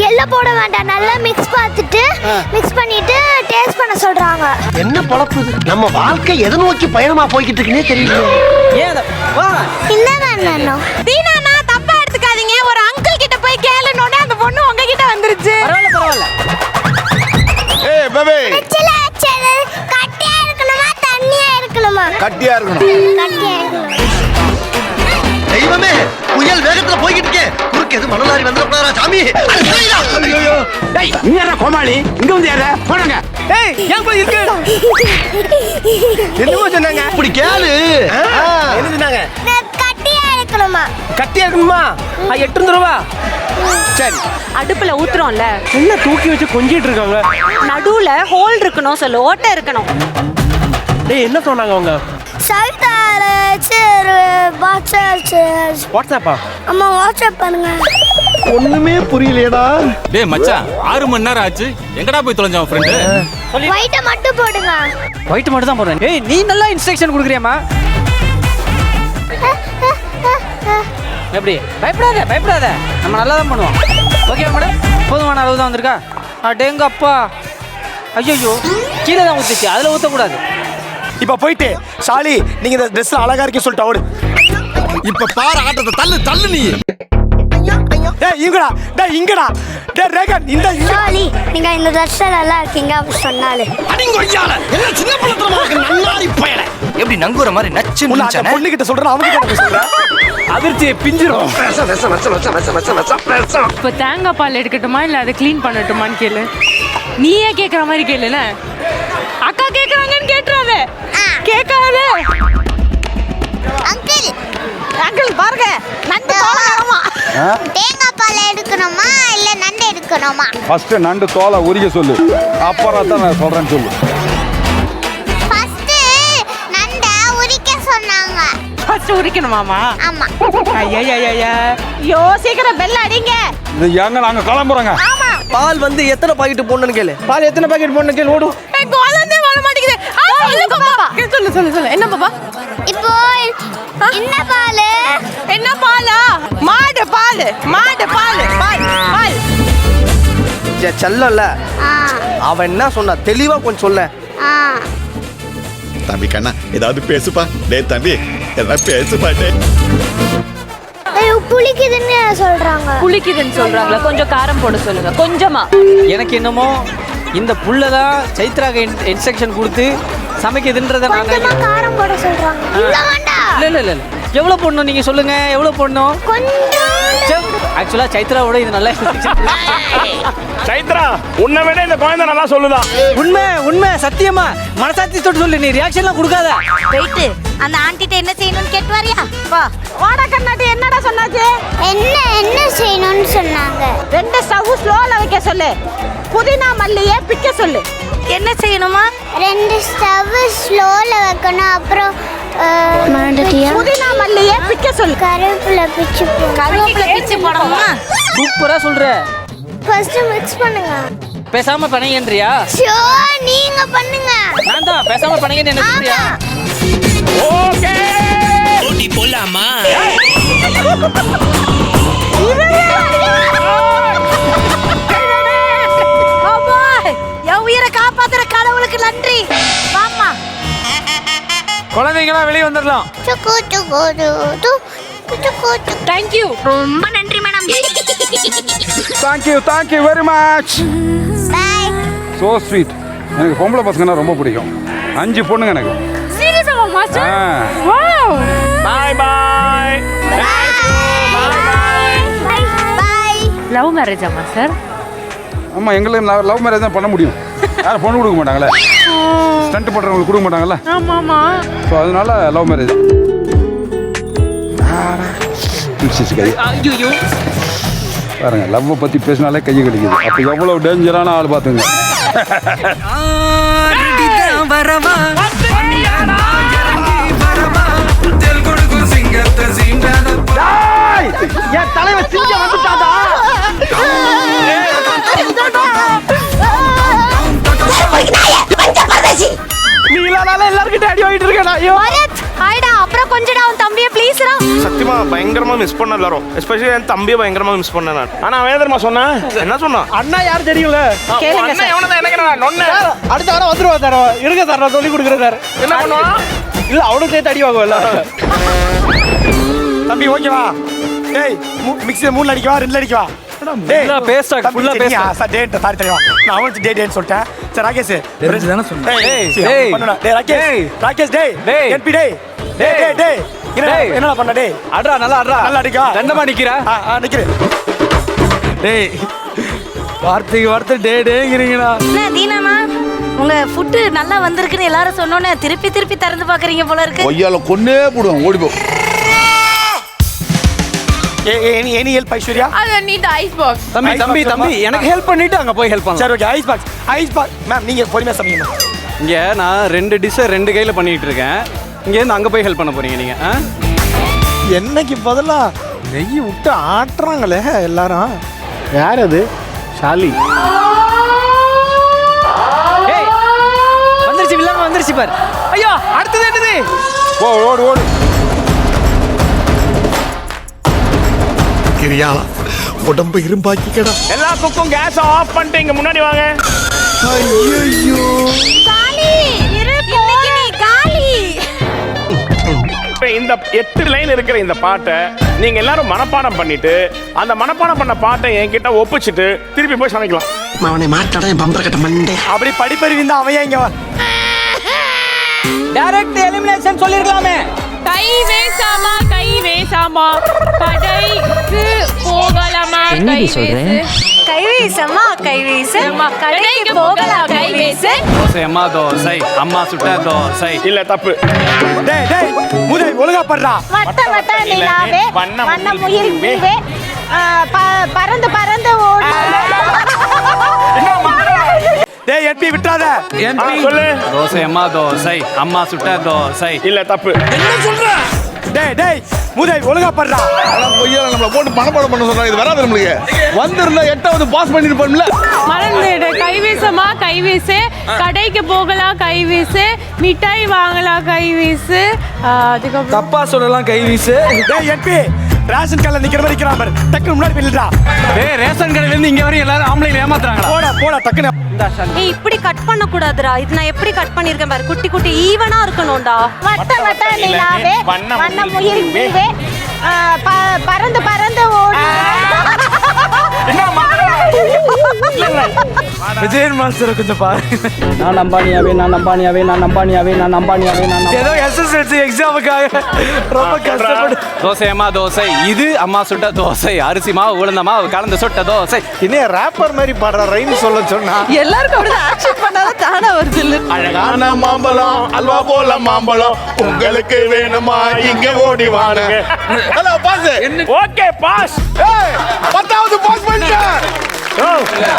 எல்லோ போட வேண்டாம். நல்லா மிக்ஸ் பண்ணிட்டு டேஸ்ட் பண்ண சொல்றாங்க. என்ன பொழப்பு இது? நம்ம வாழ்க்கை எதை நோக்கி பயணமா போய்கிட்டு இருக்குன்னே தெரியல. ஏன் வா என்னன்னா தீனா நான் தப்பா எடுத்துக்காதீங்க. ஒரு அங்கிள் கிட்ட போய் கேளுனோனே அந்த பொண்ணு உங்ககிட்ட வந்துருச்சு. பரவாயில்ல. ஏய் பேபி. ஃப்ரிட்ஜில் வச்சது கட்டியா இருக்கணுமா தண்ணியா இருக்கணுமா? கட்டியா இருக்கணும். கட்டியா இருக்கணும். தெய்வமே புயல் வேகத்துல போய்கிட்டு இருக்கே. குறுக்கு எது மணலாரி வந்துடக்கூடாதா சாமி? ஐயோ டேய் நீ யாரா கோமாளி? இங்க வந்து யாரா போடுங்க. டேய் ஏன் போய் இருக்கு? என்னமோ சொன்னாங்க. இப்படி கேளு. என்ன சொன்னாங்க? கட்டியா இருக்கணுமா? கட்டியா இருக்கணுமா? 8 ரூபா. சரி அடுப்புல ஊத்துறோம்ல, என்ன தூக்கி வச்சு கொஞ்சிட்டு இருக்காங்க. நடுவுல ஹோல் இருக்கணும் சொல்லு, ஓட்டை இருக்கணும். டேய் என்ன சொன்னாங்க அவங்க? வாட்ஸ்அப்பா? அம்மா வாட்ஸ்அப் பண்ணுங்க. ஒண்ணுமே புரியலையடா. டேய் மச்சான் 6 மணி நேரம் ஆச்சு. எங்கடா போய் தொலைஞ்சான் ஃப்ரெண்டு? ஒயிட்ட மட்டும் போடுங்க. ஒயிட் மட்டும் தான் போடுறேன். ஏய் நீ நல்லா இன்ஸ்ட்ரக்ஷன் கொடுக்குறியாமா? எப்படி? பயப்படாத நம்ம நல்லா தான் பண்ணுவோம். ஓகே மேடம், போதுமான அளவு தான் வந்திருக்கா? அடேங்க அப்பா. ஐயோ கீழே தான் ஊத்துச்சு, அதில் ஊற்றக்கூடாது. இப்போ போயிட்டு ஷாலி நீங்க இந்த ட்ரெஸ்ல அழகா இருக்கே சொல்லிட்டு அவடு. இப்ப பாரு ஆட்டத்தை தள்ளு தள்ளு நீ. டேய் இங்கடா, டேய் இங்கடா, டேய் ரேகன் இந்த ஷாலி நீங்க இந்த ட்ரெஸ்ல நல்லா இருக்கீங்க அப்படி சொன்னாலே. அடிங்கொய்யால என்ன சின்ன பிள்ளைத்தனமா இருக்கு நன்னாரி பயல. எப்படி நங்குற மாதிரி நச்சு நான் பொண்ணு கிட்ட சொல்றேன், அவங்க கிட்ட சொல்றேன். அதிர்ச்சி பிஞ்சிரும். இப்போ தேங்காய் பால் எடுக்கட்டுமா இல்லை அதை க்ளீன் பண்ணட்டுமான்னு கேளு. நீயே கேட்குற மாதிரி கேளுல. அக்கா கேட்குறாங்கன்னு கேட்டுறாத. கேட்காத. அங்கிள் அங்கிள் பாருங்க, நண்டு தோலமா தேங்காய் பால் எடுக்கணுமா இல்ல நண்டு எடுக்கணுமா? ஃபர்ஸ்ட் நண்டு தோலை உரிக்க சொல்லு, அப்புறம் தான் நான் சொல்றேன்னு சொல்லு. ஃபர்ஸ்ட் நண்ட உரிக்க சொன்னாங்க. ஃபர்ஸ்ட் உரிக்கணுமாமா? ஆமா. ஐயா யோ சீக்கிரம் பெல் அடிங்க. இது ஏங்க நாங்க கிளம்புறோங்க. ஆமா. பால் வந்து எத்தனை பாக்கெட் போடணும்னு கேளு. பால் எத்தனை பாக்கெட் போடணும்னு கேளு. ஓடு. குழந்தை வர மாட்டேங்குது. சொல்லு பாப்பா. சொல்லு என்ன பாப்பா? இப்போ என்ன பால்? என்ன பாலா? மாடு பால். செல்லல அவன் என்ன சொன்னா தெளிவா கொஞ்சம் சொல்ல. தம்பி கண்ணா ஏதாவது பேசுப்பா. டேய் தம்பி ஏதாவது பேசுப்பா. புளிக்குதுன்னு சொல்றாங்க. புளிக்குதுன்னு சொல்றாங்களா? கொஞ்சம் காரம் போட சொல்லுங்க, கொஞ்சமா. எனக்கு என்னமோ இந்த புள்ள தான் சைத்ராக இன்ஸ்ட்ரக்ஷன் கொடுத்து சமைக்குதுன்றதை நான் கொஞ்சமா காரம் போட சொல்றாங்க. இல்ல வேண்டாம். இல்லை எவ்வளோ போடணும் நீங்கள் சொல்லுங்க, எவ்வளோ போடணும்? ஆக்சுவலாக சைத்ராவோட இது நல்லா சைத்ரா உன்னை விட இந்த குழந்தை நல்லா சொல்லுதான். உண்மை சத்தியமா மனசாட்சி தொட்டு சொல்லு. நீ ரியாக்ஷன்லாம் கொடுக்காத. போயிட்டு அந்த ஆண்டிட்ட என்ன செய்யணும்னு கேட்டு வரியா? வா வாடா கண்ணாடி. என்னடா சொன்னாச்சு? என்ன செய்யணும்னு சொன்னாங்க. 2 ஸ்டவ் ஸ்லோல வைக்க சொல்லு. புதினா மல்லியை பிக்க சொல்லு. என்ன செய்யணுமா? 2 ஸ்டவ் ஸ்லோல வைக்கணும். அப்புறம் புதினா மல்லியை பிக்க சொல்லு. கருவேப்பிலை பிச்சு போடணுமா? சூப்பரா சொல்ற. ஃபர்ஸ்ட் மிக்ஸ் பண்ணுங்க. பேசாம பண்ணீங்கன்றியா? ஷோ நீங்க பண்ணுங்க. நான் தான் பேசாம பண்ணீங்கன்னு நினைக்கிறியா? ஓகே போட்டி போலாமா? என் உயிரை காப்பாத்துற கடவுளுக்கு நன்றி. வாமா குழந்தைங்களா வெளியே வந்துடலாம். தேங்க்யூ. ரொம்ப நன்றி madam. Thank you very much. Bye. So sweet. எனக்கு பொம்பளை பசங்கன்னா ரொம்ப பிடிக்கும். 5 பொண்ணுங்க எனக்கு. சீரியஸா master? Wow. Bye bye. Bye. Love மேரேஜா மாஸ்டர்? ஆமாம், எங்களுக்கு லவ் மேரேஜ் தான் பண்ண முடியும். யாரும் பொண்ணு கொடுக்க மாட்டாங்களே, ஸ்டண்ட் பண்ணுறவங்களுக்கு கொடுக்க மாட்டாங்கல்ல. ஆமாமா. ஸோ அதனால லவ் மேரேஜ். ஐயோ பாருங்க, லவ்வை பற்றி பேசினாலே கையை கடிக்குது. அப்போ எவ்வளோ டேஞ்சரான ஆள் பார்த்துங்க. என் தலைவன் சிங்க வந்துட்டாடா. நீ இல்லாத எல்லார்கிட்ட அடி வாங்கிட்டு இருக்கடா. ஐயோ ஆயிடா. அப்புறம் கொஞ்சடா உன் தம்பியை ப்ளீஸ்ரா. சத்தியமா பயங்கரமா மிஸ் பண்ண எல்லாரும். எஸ்பெஷலி என் தம்பியை பயங்கரமா மிஸ் பண்ண நான். ஆனா அவன் தெரியுமா சொன்னேன்? என்ன சொன்னான்? அண்ணா யார் தெரியும்ல? கேளுங்க அண்ணன் எவனதான் எனக்கு நொண்ணே. அடுத்த வாரம் வந்துருவா சார். இருங்க சார், நான் சொல்லி கொடுக்குறேன் சார். என்ன பண்ணுவான்? இல்ல அவனுக்கு சேர்த்து அடி வாங்குவ எல்லாரும். தம்பி ஓகேவா? டேய் மிக்ஸில 3 அடிக்கவா 2 அடிக்கவா? ஃபுல்லா பேஸ்டா, ஃபுல்லா பேஸ்டா. சார் டேட் சாரி தெரியும். நான் அவனுக்கு டேட்னு சொல்லிட்டேன். சார் ராகேஷ் தெரிஞ்சு தானே சொன்னேன். டேய் பண்ணுடா. டேய் ராகேஷ் டேய் என்பி டேய் என்னடா பண்ண? டேய் அட்ரா நல்லா அடிக்கா. ரெண்டமா நிக்கிற. நிக்கிறேன். டேய் வார்த்தைக்கு வார்த்தை டேங்கிறீங்களா? என்ன தீனாமா, உங்க ஃபுட்டு நல்லா வந்திருக்குன்னு எல்லாரும் சொன்னோன்னே திருப்பி திறந்து பாக்குறீங்க போல இருக்கு. ஒய்யால கொன்னே போடுவோம், ஓடி போ. Any help Aishwarya? I need the ice box. தம்பி எனக்கு ஹெல்ப் பண்ணிட்டு அங்க போய் ஹெல்ப் பண்ணலாம். சரி ஓகே. ஐஸ் பாக்ஸ் மேம் நீங்க பொறுமையா சமைங்க. இங்க நான் 2 டிஷ்ஷை 2 கையில பண்ணிட்டு இருக்கேன். இங்க இருந்து அங்க போய் ஹெல்ப் பண்ண போறீங்க நீங்க. என்னைக்கு பதிலா நெய் விட்டு ஆட்டுறாங்களே எல்லாரும். யார் அது? ஷாலி. வந்துருச்சு வில்லங்க வந்துருச்சு பார். ஐயோ அடுத்தது என்னது? ஓடு. பெரிய ஆளா உடம்பு இரும்பாக்கிக்கடா. எல்லா குக்கும் கேஸ் ஆஃப் பண்ணிட்டு இங்க முன்னாடி வாங்க. ஐயோ காலி இன்னைக்கு நீ காலி. இந்த 8 லைன் இருக்கிற இந்த பாட்டை நீங்க எல்லாரும் மனப்பாடம் பண்ணிட்டு அந்த மனப்பாடம் பண்ண பாட்டை என்கிட்ட ஒப்பிச்சிட்டு திருப்பி போய் சமைக்கலாம். அவனை மாட்டாடா என் பம்பர கட்ட மண்டே. அப்படி படிப்பறிவு இருந்தா அவன் இங்க வா. Direct elimination சொல்லிருக்கலாமே. கை வேசாமா கடைக்கு போகலாமா என்னடி சொல்ற? கை வீசம்மா கை வீசு கடைக்கு போகலாம் கை வீசு. தோசை அம்மா தோசை அம்மா சுட்ட தோசை. இல்ல தப்பு. டேய் டேய் முதல் ஒழுங்கா பண்றா. வட்ட வட்ட நிலாவே வண்ண முகில் பூவே பறந்து பறந்து ஓடு. டேய் என்பி விட்டாத. சொல்லு. தோசை அம்மா தோசை அம்மா சுட்ட தோசை. இல்ல தப்பு. என்ன சொல்ற? டேய் டேய் முதல் ஒழுங்கா பண்றா. பொய்யால நம்மள போட்டு மனப்பாடம் பண்ண சொல்றாங்க. இது வராது நம்மளுக்கு. வந்திருந்தா 8வது பாஸ் பண்ணிருப்போம்ல. மறந்துடு. கை வீசமா கை வீசு கடைக்கு போகலாம் கை வீசு மிட்டாய் வாங்கலாம் கை வீசு. அதுக்கப்புறம் தப்பா சொல்லலாம் கை வீசு. டேய் என்பி ரேஷன் கடையில நிக்கிற மாதிரி நிக்கிறான் பாரு. டக்குனு முன்னாடி போயிடுடா. டேய் ரேஷன் கடையில இருந்து இங்க வரையும் எல்லாரும் ஆம்பளைங்க ஏமாத்துறாங்களா? போடா போடா டக்குனு. ஏய் இப்படி கட் பண்ண கூடாதுடா. இது நான் எப்படி கட் பண்ணிருக்கேன் பாரு. குட்டி குட்டி ஈவனா இருக்கணும்டா. வட்ட வட்ட நிலாவே வண்ண முகில் பூவே பறந்து பறந்து ஓடு. விஜயன் மாஸ்டர் கொஞ்சம் பாருங்க. நான் நம்பானியாவே ஏதோ எஸ்எஸ்எல்சி எக்ஸாமுக்காக ரொம்ப கஷ்டப்படு. தோசை அம்மா தோசை இது அம்மா சுட்ட தோசை. அரிசி மாவு உளுந்த மாவு கலந்து சுட்ட தோசை. இன்னே ரேப்பர் மாதிரி பாடுற ரைம் சொல்ல சொன்னா எல்லாருக்கும் அப்படிதான் ஆக்ஷன் பண்ணாதான் தானே வருது இல்ல. அழகான மாம்பழம் அல்வா போல மாம்பழம் உங்களுக்கு வேணுமா இங்க ஓடி வாருங்க. Hello boss. Okay boss. 10வது பாஸ் பண்ணிட்டேன்.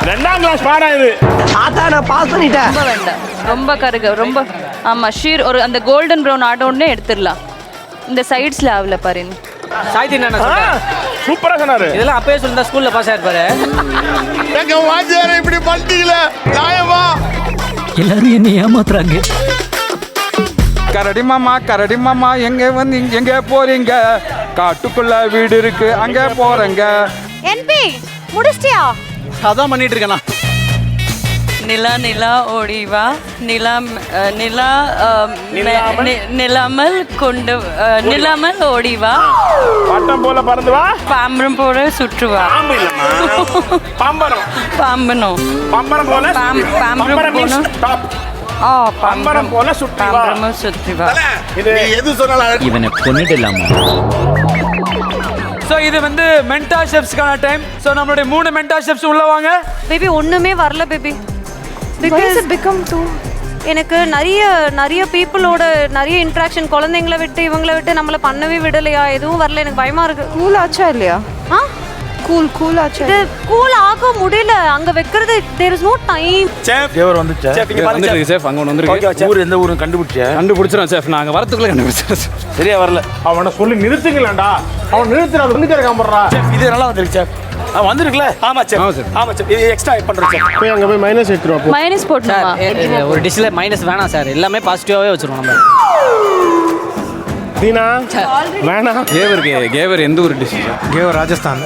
2ஆம் கிளாஸ் பாடா இது. ஆத்தா நான் பாஸ் பண்ணிட்டேன். ரொம்ப வேண்டாம். ரொம்ப கருக ரொம்ப ஆமா ஷீர் ஒரு அந்த கோல்டன் ப்ரௌன் ஆட் ஒண்ணே எடுத்துடலாம். இந்த சைட்ஸ்ல ஆவல பாரு. சாய்தி என்ன சொல்ற? சூப்பரா சொன்னாரு. இதெல்லாம் அப்பவே சொல்லிருந்தா ஸ்கூல்ல பாஸ் ஆயிருப்பாரு. எங்க வாத்தியாரே இப்படி பண்ணிட்டீங்களே நியாயமா? எல்லாரும் என்ன ஏமாத்துறாங்க. கரடி மாமா எங்க போறீங்க? காட்டுக்குள்ள வீடு இருக்கு அங்க போறேங்க. என்பி முடிச்சிட்டியா? அதான் பண்ணிட்டு இருக்கேன் நான். நிலா நிலா ஓடிவா நிலாமல் கொண்டு நிலாமல் ஓடிவா பட்டம் போல பறந்து வா பாம்பரம் போல சுற்றுவா. பாம்பு இல்லம்மா பாம்பரம். பாம்பனோ பாம்பரம் போல பாம்பரம் போல பாம்பரம் போல சுற்றி வா. பாம்பரம் சுற்றி வா. இது எது சொன்னாலும் இவனை கொன்னிடலாமா? ஸோ இது வந்து மென்டா ஷெஃப்ஸ்க்கான டைம். ஸோ நம்மளுடைய 3 மென்டா ஷெஃப்ஸ் உள்ள வாங்க. பேபி ஒண்ணுமே வரல பேபி. எனக்கு நிறைய பீப்புளோட நிறைய இன்ட்ராக்ஷன் குழந்தைங்களை விட்டு இவங்களை விட்டு நம்மளை பண்ணவே விடலையா? எதுவும் வரல. எனக்கு பயமா இருக்கு. கூல் ஆச்சா இல்லையா? கூல் ஆச்சா? இது கூல் ஆக முடியல. அங்க வைக்கிறது there is no time. Chef Devar வந்துச்சா? செஃப் இங்க பாருங்க வந்துருக்கு செஃப். அங்க ஒன்னு வந்திருக்கு. ஊர் எந்த ஊரும் கண்டுபிடிச்சா? கண்டுபிடிச்சிரோம் செஃப். நாங்க வரதுக்குள்ள கண்டுபிடிச்சோம். சரியா வரல. அவனை சொல்லி நிறுத்துங்களேன்டா. அவன் நிறுத்துற வந்துட்டே இருக்கான் போறா. இது நல்லா வந்திருக்கு செஃப். வந்திருக்குல? ஆமா செஃப். ஆமா செஃப். இது எக்ஸ்ட்ரா ஆட் பண்றோம் செஃப். போய் அங்க போய் மைனஸ் எடுத்துட்டு வா. மைனஸ் போட்டுமா? ஒரு டிஷ்ல மைனஸ் வேணாம் சார். எல்லாமே பாசிட்டிவாவே வச்சிருவோம் நம்ம. தீனா வேணா. கேவர் எந்த ஒரு டிஷ்? கேவர் ராஜஸ்தான்.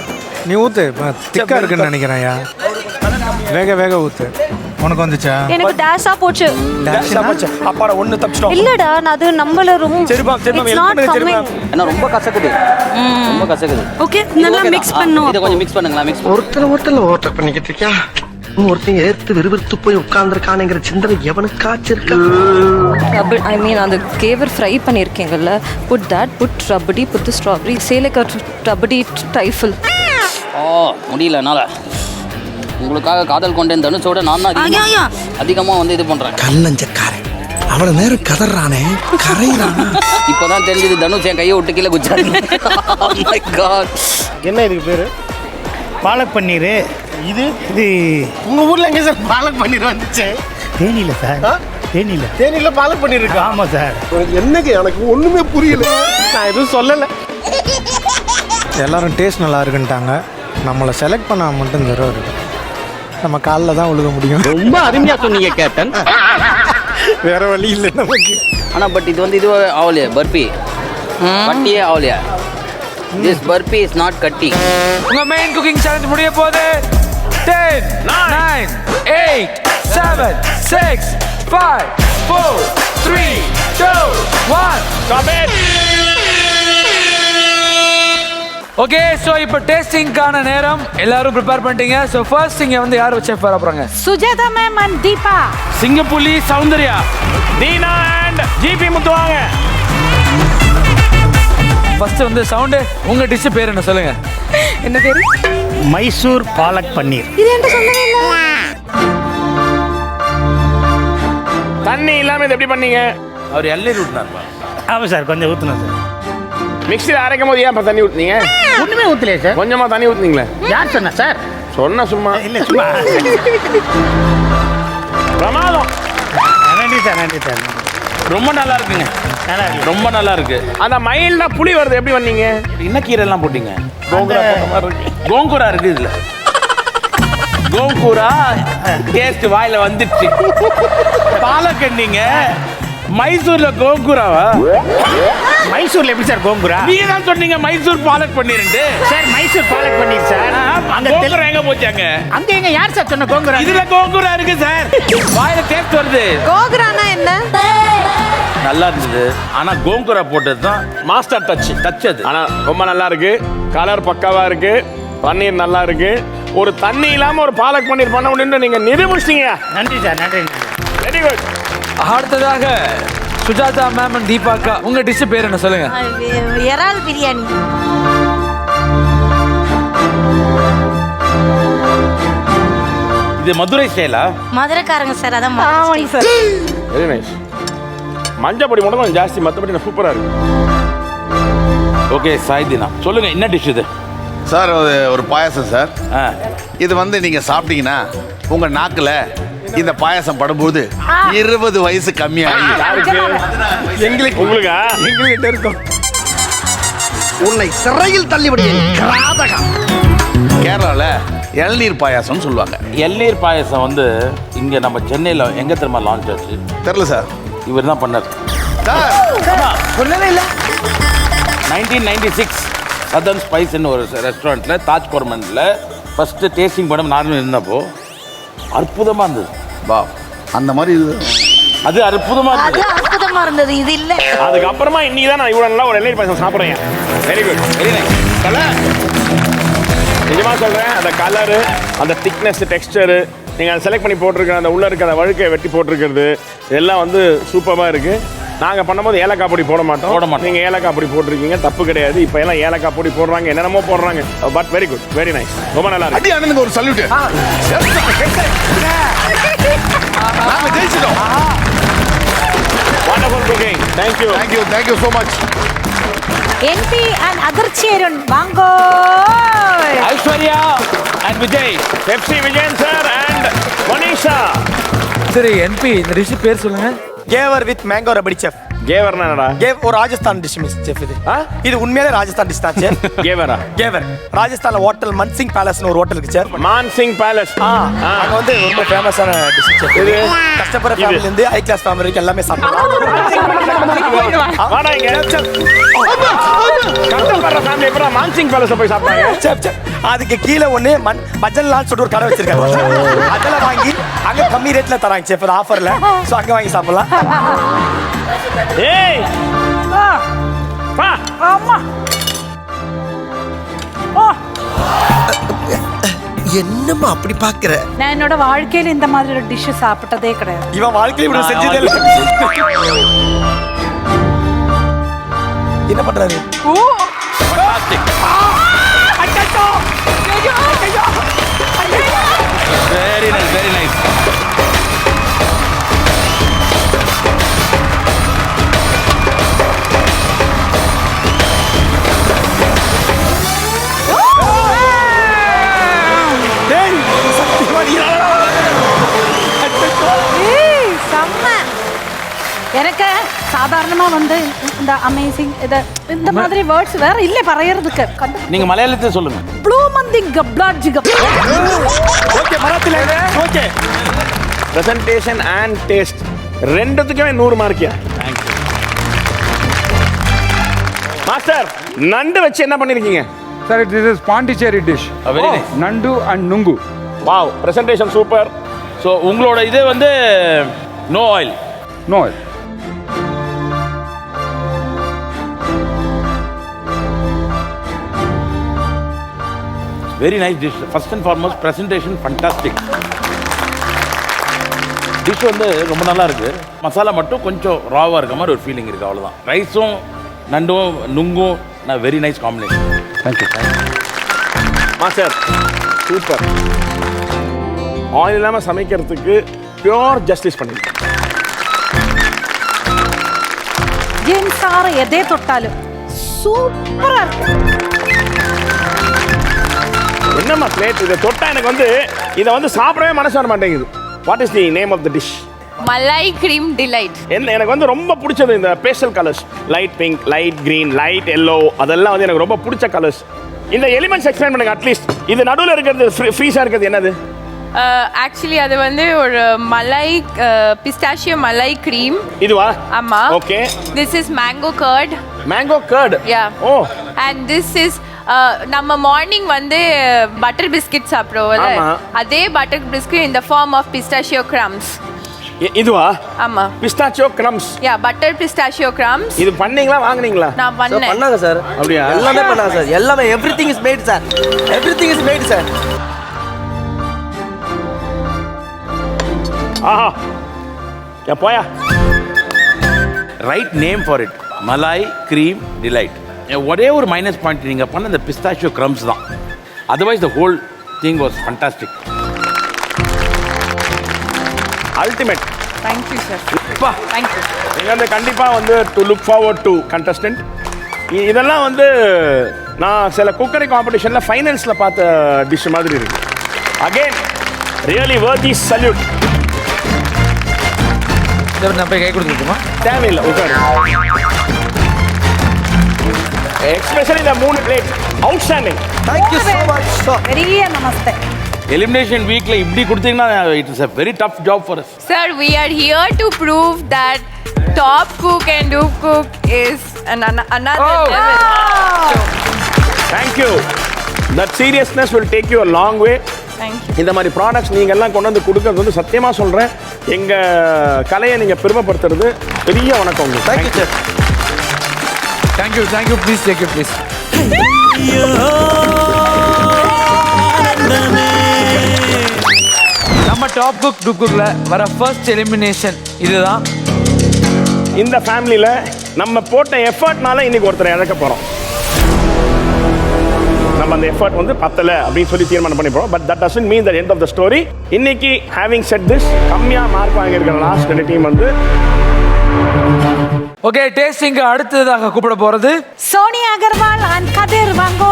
நீ ஊத்து திக்கா இருக்குன்னு நினைக்கிறேன். வேக ஊத்து. உனக்கு வந்துச்சா? எனக்கு டேஷா போச்சு. டேஷா போச்சு. அப்பாடா ஒன்னு தப்பிச்சிட்டோம். இல்லடா அது நம்மள ரொம்ப சரிப்பா என்ன ரொம்ப கசக்குது. ரொம்ப கசக்குது. ஓகே நல்லா மிக்ஸ் பண்ணனும். இத கொஞ்சம் மிக்ஸ் பண்ணுங்களா? மிக்ஸ் ஒருத்தர் ஓவர் பண்ணிக்கிட்டு இருக்கியா? ஒருத்தன் ஏத்து விறுவிறுத்து போய் உட்கார்ந்துருக்கானுங்கிற சிந்தனை எவனுக்காச்சிருக்கா? I mean அந்த கேவர் fry பண்ணிருக்கீங்கல்ல. put rubdi, put the strawberry, say like a rubdi trifle. முடியல என்னால. உங்களுக்காக காதல் கொண்டேன் தனுஷோட நான் தான் அதிகமாக வந்து இது பண்றேன். கல்லஞ்சக்காரன் அவ்வளவு நேரம் கதறானே கரையிறானா? இப்பதான் தெரிஞ்சது தனுஷ் என் கையை விட்டு கீழே குச்சாரு. Oh my God. என்ன இதுக்கு பேரு? பாலக் பன்னீர். இது உங்க ஊர்ல எங்க சார் பாலக் பன்னீர் வந்துச்சு? தேனியில சார். தேனியில பாலக் பன்னீர் இருக்கா? ஆமா சார். என்னங்க எனக்கு ஒண்ணுமே புரியல. நான் எதுவும் சொல்லல. எல்லாரும் டேஸ்ட் நல்லா இருக்குன்ட்டாங்க. நம்மளை செலக்ட் பண்ண மட்டும் தர இருக்கு. நம்ம காலில் தான் உழுக முடியும். ரொம்ப அருமையா சொன்னீங்க கேப்டன். வேற வழி இல்லை நமக்கு. ஆனா பட் இது வந்து இது ஆகலையா? பர்பி பட்டியே ஆகலையா? This burpee is not cutty. உங்க மெயின் குக்கிங் சேலஞ்ச் முடிய போகுது. 10 9 8 7 6 5 4 3 2 1 Stop it. ஓகே சோ இப்போ டேஸ்டிங்கான நேரம் எல்லாரும் ப்ரிப்பேர் பண்ணிட்டீங்க. சோ ஃபர்ஸ்ட் இங்க வந்து யார் செஃப் வர போறாங்க? Sujatha ma'am and Deepa. Singampuli Soundarya, Deena and GP Muthu வாங்க. ஃபர்ஸ்ட் வந்து சவுண்ட் உங்க டிஷ் பேர் என்ன சொல்லுங்க? என்ன பேரு? மைசூர் பாலக் பன்னீர். இது என்ன சொல்லவே இல்ல. தண்ணி இல்லாம இது எப்படி பண்ணீங்க? அவர் எல்லை ஊட்டினார்ப்பா. ஆமாம் சார், கொஞ்சம் ஊற்றணும் சார். மிக்ஸியில் அரைக்கும் போது ஏன் இப்போ தண்ணி ஊற்றுனீங்க? ஒன்றுமே ஊற்றலையே சார். கொஞ்சமாக தண்ணி ஊற்றுனீங்களே. யார் சொன்னா சார்? சொன்ன சும்மா இல்லை சும்மா. பிரமாதம். நன்றி சார், நன்றி சார். ரொம்ப நல்லா இருக்குங்க. நல்லா இருக்கு. ரொம்ப நல்லா இருக்கு. அந்த மயில்னா புளி வருது எப்படி பண்ணீங்க? என்ன கீரை எல்லாம் போட்டீங்க? கோங்கூரா இருக்கு இதுல. கோங்கூரா டேஸ்ட் வாயில வந்துடுச்சு. பாலக்கண்ணீங்க மைசூர்ல கோங்கூராவா? மைசூர்ல எப்படி சார் கோங்குரா? நீங்க தான் சொன்னீங்க மைசூர் பாலக் பன்னீர்னு. சார் மைசூர் பாலக் பன்னீர் சார். அங்க கோங்கூரா எங்க போச்சாங்க? அங்க எங்க யார் சார் சொன்ன கோங்குரா? இதுல கோங்கூரா இருக்கு சார். வாயில டேஸ்ட் வருது. கோகுரானா என்ன? நல்லா இருந்தது. ஆனா கோங்கூரா போட்டது தான் மாஸ்டர் டச் அது. ஆனா ரொம்ப நல்லா இருக்கு. கலர் பக்காவா இருக்கு. பன்னீர் நல்லா இருக்கு. ஒரு தண்ணி இல்லாம ஒரு பாலக் பன்னீர் பண்ண முடியும்னு நீங்க நிரூபிச்சிட்டீங்க. நன்றி சார், நன்றி. Very good. அடுத்ததாக சுஜாதா மேம் அண்ட் தீபாக்கா உங்க டிஷ் பேர் என்ன சொல்லுங்க? இறால் பிரியாணி. இது மதுரை ஸ்டைலா? மதுரைக்காரங்க சார், அதான் ஆமாங்க சார். Very nice. மஞ்சள் பொடி மட்டும் கொஞ்சம் ஜாஸ்தி, மற்றபடி சூப்பரா இருக்கு. ஓகே சாய்தினா சொல்லுங்க, என்ன டிஷ் இது? சார் ஒரு பாயாசம் சார். இது வந்து நீங்க சாப்பிட்டீங்கன்னா உங்க நாக்குல இந்த பாயாசம் படும்போது 20 வயசு கம்மியாகி எங்களுக்கு உங்களுக்கா எங்ககிட்ட இருக்கும். உன்னை சிறையில் தள்ளிவிடுவேன் கிராதகா. கேரளால இளநீர் பாயாசம் சொல்லுவாங்க. இளநீர் பாயாசம் வந்து இங்க நம்ம சென்னையில எங்க தெரியுமா லான்ச் ஆச்சு? தெரியல சார். இவர் தான் பண்ணார். சொல்லவே இல்லை. 1996 சதர்ன் ஸ்பைஸ்ன்னு ஒரு ரெஸ்டாரண்ட்ல தாஜ் கோர்மெண்ட்ல ஃபர்ஸ்ட் டேஸ்டிங் படம் நானும் இருந்தப்போ அற்புதமா இருந்தது. வா, அந்த மாதிரி அது அற்புதமா அது அற்புதமா இருந்தது. இது இல்ல. அதுக்கப்புறமா இன்னைக்கு தான் நான் இவ்வளவு நல்லா ஒரு இளநீர் பாயாசம் சாப்பிடுறேன். Very good, very nice. Colour நிஜமா சொல்றேன், அந்த கலரு, அந்த திக்னஸ், டெக்ஸ்டரு, நீங்க அதை செலக்ட் பண்ணி போட்டிருக்கிற அந்த உள்ள இருக்க அந்த வழுக்கையை வெட்டி போட்டிருக்கிறது எல்லாம் வந்து சூப்பராக இருக்கு. நாங்க பண்ணும்போது ஏலக்காய் பொடி போட மாட்டோம். நீங்க ஏலக்காய் பொடி போட்டிருக்கீங்க, தப்பு கிடையாது. இப்போ எல்லாம் ஏலக்காய் பொடி போடுறாங்க, என்னென்னமோ போடுறாங்க. But very good, very nice, ரொம்ப நல்லா இருக்கு. அடி அண்ணனுக்கு ஒரு சல்யூட். நாம ஜெயிச்சிட்டோம். Wonderful cooking. Thank you. Thank you. Thank you so much. என்பி அண்ட் அதிர்ச்சியருண் வாங்கோ. Aishwarya and Vijay, Pepsi Vijayan sir and Manisha. சரி என்பி இந்த டிஷ் பேர் சொல்லுங்க. Ghevar with mango rabdi chef. கேவர்னா என்னடா? கேவ் ஒரு ராஜஸ்தான் டிஷ் மிஸ் செஃப். இது உண்மையிலே ராஜஸ்தான் டிஷ் தான் செஃப். கேவரா? கேவர் ராஜஸ்தான்ல ஹோட்டல் மன்சிங் பேலஸ்னு ஒரு ஹோட்டல் இருக்கு செஃப். மான்சிங் பேலஸ். அங்க வந்து ரொம்ப ஃபேமஸான டிஷ் செஃப். இது கஷ்டப்படுற ஃபேமிலில இருந்து ஹை கிளாஸ் ஃபேமிலி வரைக்கும் எல்லாமே சாப்பிடலாம். வாடா இங்க. கஷ்டப்படுற ஃபேமிலி எப்படா மான்சிங் பேலஸ் போய் சாப்பிட்டாங்க? செஃப் அதுக்கு கீழே ஒண்ணு மஜன்லால் சொல்லிட்டு ஒரு கடை வச்சிருக்காங்க. அதெல்லாம் வாங்கி அங்க கம்மி ரேட்ல தராங்க செஃப் ஆஃபர்ல. சோ அங்க வாங்கி சாப்பிடலாம். ஏய் பா ஆமா. என்னம்மா அப்படி பாக்குற? நான் என்னோட வாழ்க்கையில இந்த மாதிரி ஒரு டிஷ் சாப்பிட்டதே கிடையாது. இவன் வாழ்க்கையில இப்படி செஞ்சதே இல்ல. என்ன பண்றாரு? Very nice, very nice. எனக்கு சாதாரணமா வந்து இந்த அமேசிங் இந்த மாதிரி வேர்ட்ஸ் வேற இல்ல பரையறதுக்கு. நீங்க மலையாளத்தை சொல்லுங்க. ப்ளூமந்திங் கப்ளாஜிகம். ஓகே மராத்தில ஓகே. பிரசன்டேஷன் அண்ட் டேஸ்ட் ரெண்டுத்துக்குமே 100 மார்க்கியா? Thank you. மாஸ்டர் நண்டு வச்சு என்ன பண்ணிருக்கீங்க sir this is Pondicherry dish. Very nice. நண்டு அண்ட் நுங்கு. Wow, presentation super. ஸோ உங்களோட இது வந்து no oil. No oil. Very nice dish. First and foremost presentation fantastic. Dish வந்து ரொம்ப நல்லா இருக்கு. மசாலா மட்டும் கொஞ்சம் ராவாக இருக்க மாதிரி ஒரு ஃபீலிங் இருக்கு, அவ்வளோதான். ரைஸும் நண்டும் நுங்கும் very nice combination. Thank you. Master super. Oil இல்லாமல் சமைக்கிறதுக்கு பியோர் ஜஸ்டிஸ் பண்ணிருக்கேன். என் சாரை எதே தொட்டாலும் சூப்பரா இருக்கு. என்னம்மா பிளேட் இதை தொட்டா எனக்கு வந்து இதை வந்து சாப்பிடவே மனசு வர மாட்டேங்குது. What is the name of the dish? Malai cream delight. எனக்கு வந்து ரொம்ப பிடிச்சது இந்த pastel colours, light pink, light green, light yellow, அதெல்லாம் வந்து எனக்கு ரொம்ப பிடிச்ச கலர்ஸ். இந்த எலிமெண்ட்ஸ் எக்ஸ்பிளைன் பண்ணுங்க அட்லீஸ்ட். இது நடுவில் இருக்கிறது ஃப்ரீஸாக இருக்கிறது என்னது? ஆக்சுவலி அது வந்து ஒரு மலாய் பிஸ்டாஷியோ மலாய் கிரீம். இதுவா? ஆமா. Okay. This is mango curd. Mango curd. Yeah. Oh. And this is நம்ம மார்னிங் வந்து பட்டர் பிஸ்கட் சாப்பிடுவோம்ல, அதே பட்டர் பிஸ்கட் இந்த ஃபார்ம் ஆஃப் பிஸ்டாஷியோ கிரம்ஸ். இதுவா? ஆமா. Pistachio crumbs. Yeah, butter pistachio crumbs. இது பண்ணீங்களா வாங்குனீங்களா? நான் பண்ணேன். பண்ணாங்க சார். அப்படியே எல்லாமே பண்ணாங்க சார். எல்லாமே everything is made sir. Everything is made sir. ஆஹா. யா போயா. Right name for it, malai cream delight. ஒரே ஒரு மைனஸ் பாயிண்ட் நீங்கள் பண்ண இந்த பிஸ்தாஷியோ கிரம்ஸ் தான். Otherwise the whole thing was fantastic. Ultimate. Thank you sir. Thank you. நீங்க வந்து கண்டிப்பா வந்து to look forward to contestant. இதெல்லாம் வந்து நான் சில குக்கரி காம்படிஷன்ல ஃபைனல்ஸ்ல பார்த்த டிஷ் மாதிரி இருக்கு. Again really worthy salute. நான் போய் கை கொடுத்துட்டுமா? தேவையில்லை, உட்காரு. எஸ்பெஷலி இந்த 3 plate outstanding. Thank you so much sir. பெரிய நமஸ்தே. எலிமினேஷன் வீக்ல இப்படி கொடுத்தீங்கன்னா it is a very tough job for us. Sir, we are here to prove that Top Cook and Doop Cook is another level. Thank you. That seriousness will take you a long way. Thank you. இந்த மாதிரி products நீங்க எல்லாம் கொண்டு வந்து கொடுக்கறது வந்து சத்தியமா சொல்றேன், எங்க கலையை நீங்க பெருமைப்படுத்துறது பெரிய வணக்கம் உங்களுக்கு. Thank you sir. Thank you, thank you. Please take it, please. நம்ம டாப் குக் டூப் குக்ல வர ஃபர்ஸ்ட் எலிமினேஷன் இதுதான். இந்த ஃபேமிலியில நம்ம போட்ட எஃபர்ட்னால இன்னைக்கு ஒருத்தரை இழக்க போறோம். நம்ம அந்த எஃபர்ட் வந்து பத்தல அப்படின்னு சொல்லி தீர்மானம் பண்ணி போறோம். But that doesn't mean the end of the story. இன்னைக்கு ஹேவிங் செட் திஸ், கம்மியா மார்க் வாங்கியிருக்கிற லாஸ்ட் 2 டீம் வந்து ஓகே, டேஸ்டிங் அடுத்ததாக கூப்பிட போறது சோனியா அகர்வால் அண்ட் கதிர் வாங்கோ.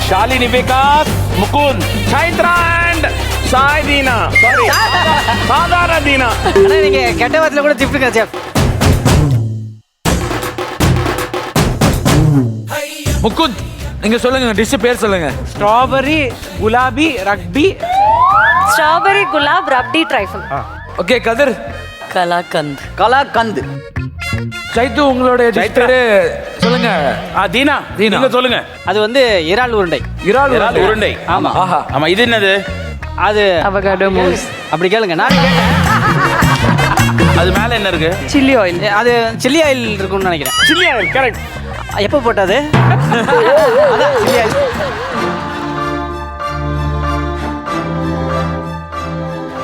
ஷாலினி விகாஸ், முகுந்த், சைத்ரா அண்ட் சாய்தீனா. சாரி, சாதாரண தீனா. ஆனா நீங்க கெட்ட வார்த்தையில கூட திட்டுங்க செஃப். முகுந்த், நீங்க சொல்லுங்க, டிஷ் பேர் சொல்லுங்க. ஸ்ட்ராபெரி குலாபி ரக்பி. Strawberry gulab rabri trifle. Okay, Kathir kalakand. Kalakand. Saithu, உங்களுடைய டிஷ் பேரு சொல்லுங்க. தீனா, நீங்க சொல்லுங்க. அது வந்து இறால் உருண்டை. இறால் உருண்டை. ஆமா. ஆஹா. ஆமா, இது என்னது? அது அவகாடோ மூஸ். அப்படி கேளுங்க. நான் கேட்டேன். அது மேல என்ன இருக்கு? Chilli oil. அது சில்லி ஆயில் இருக்கும்னு நினைக்கிறேன். Chilli oil correct. எப்போ போட்டது? அதான் சில்லி ஆயில்.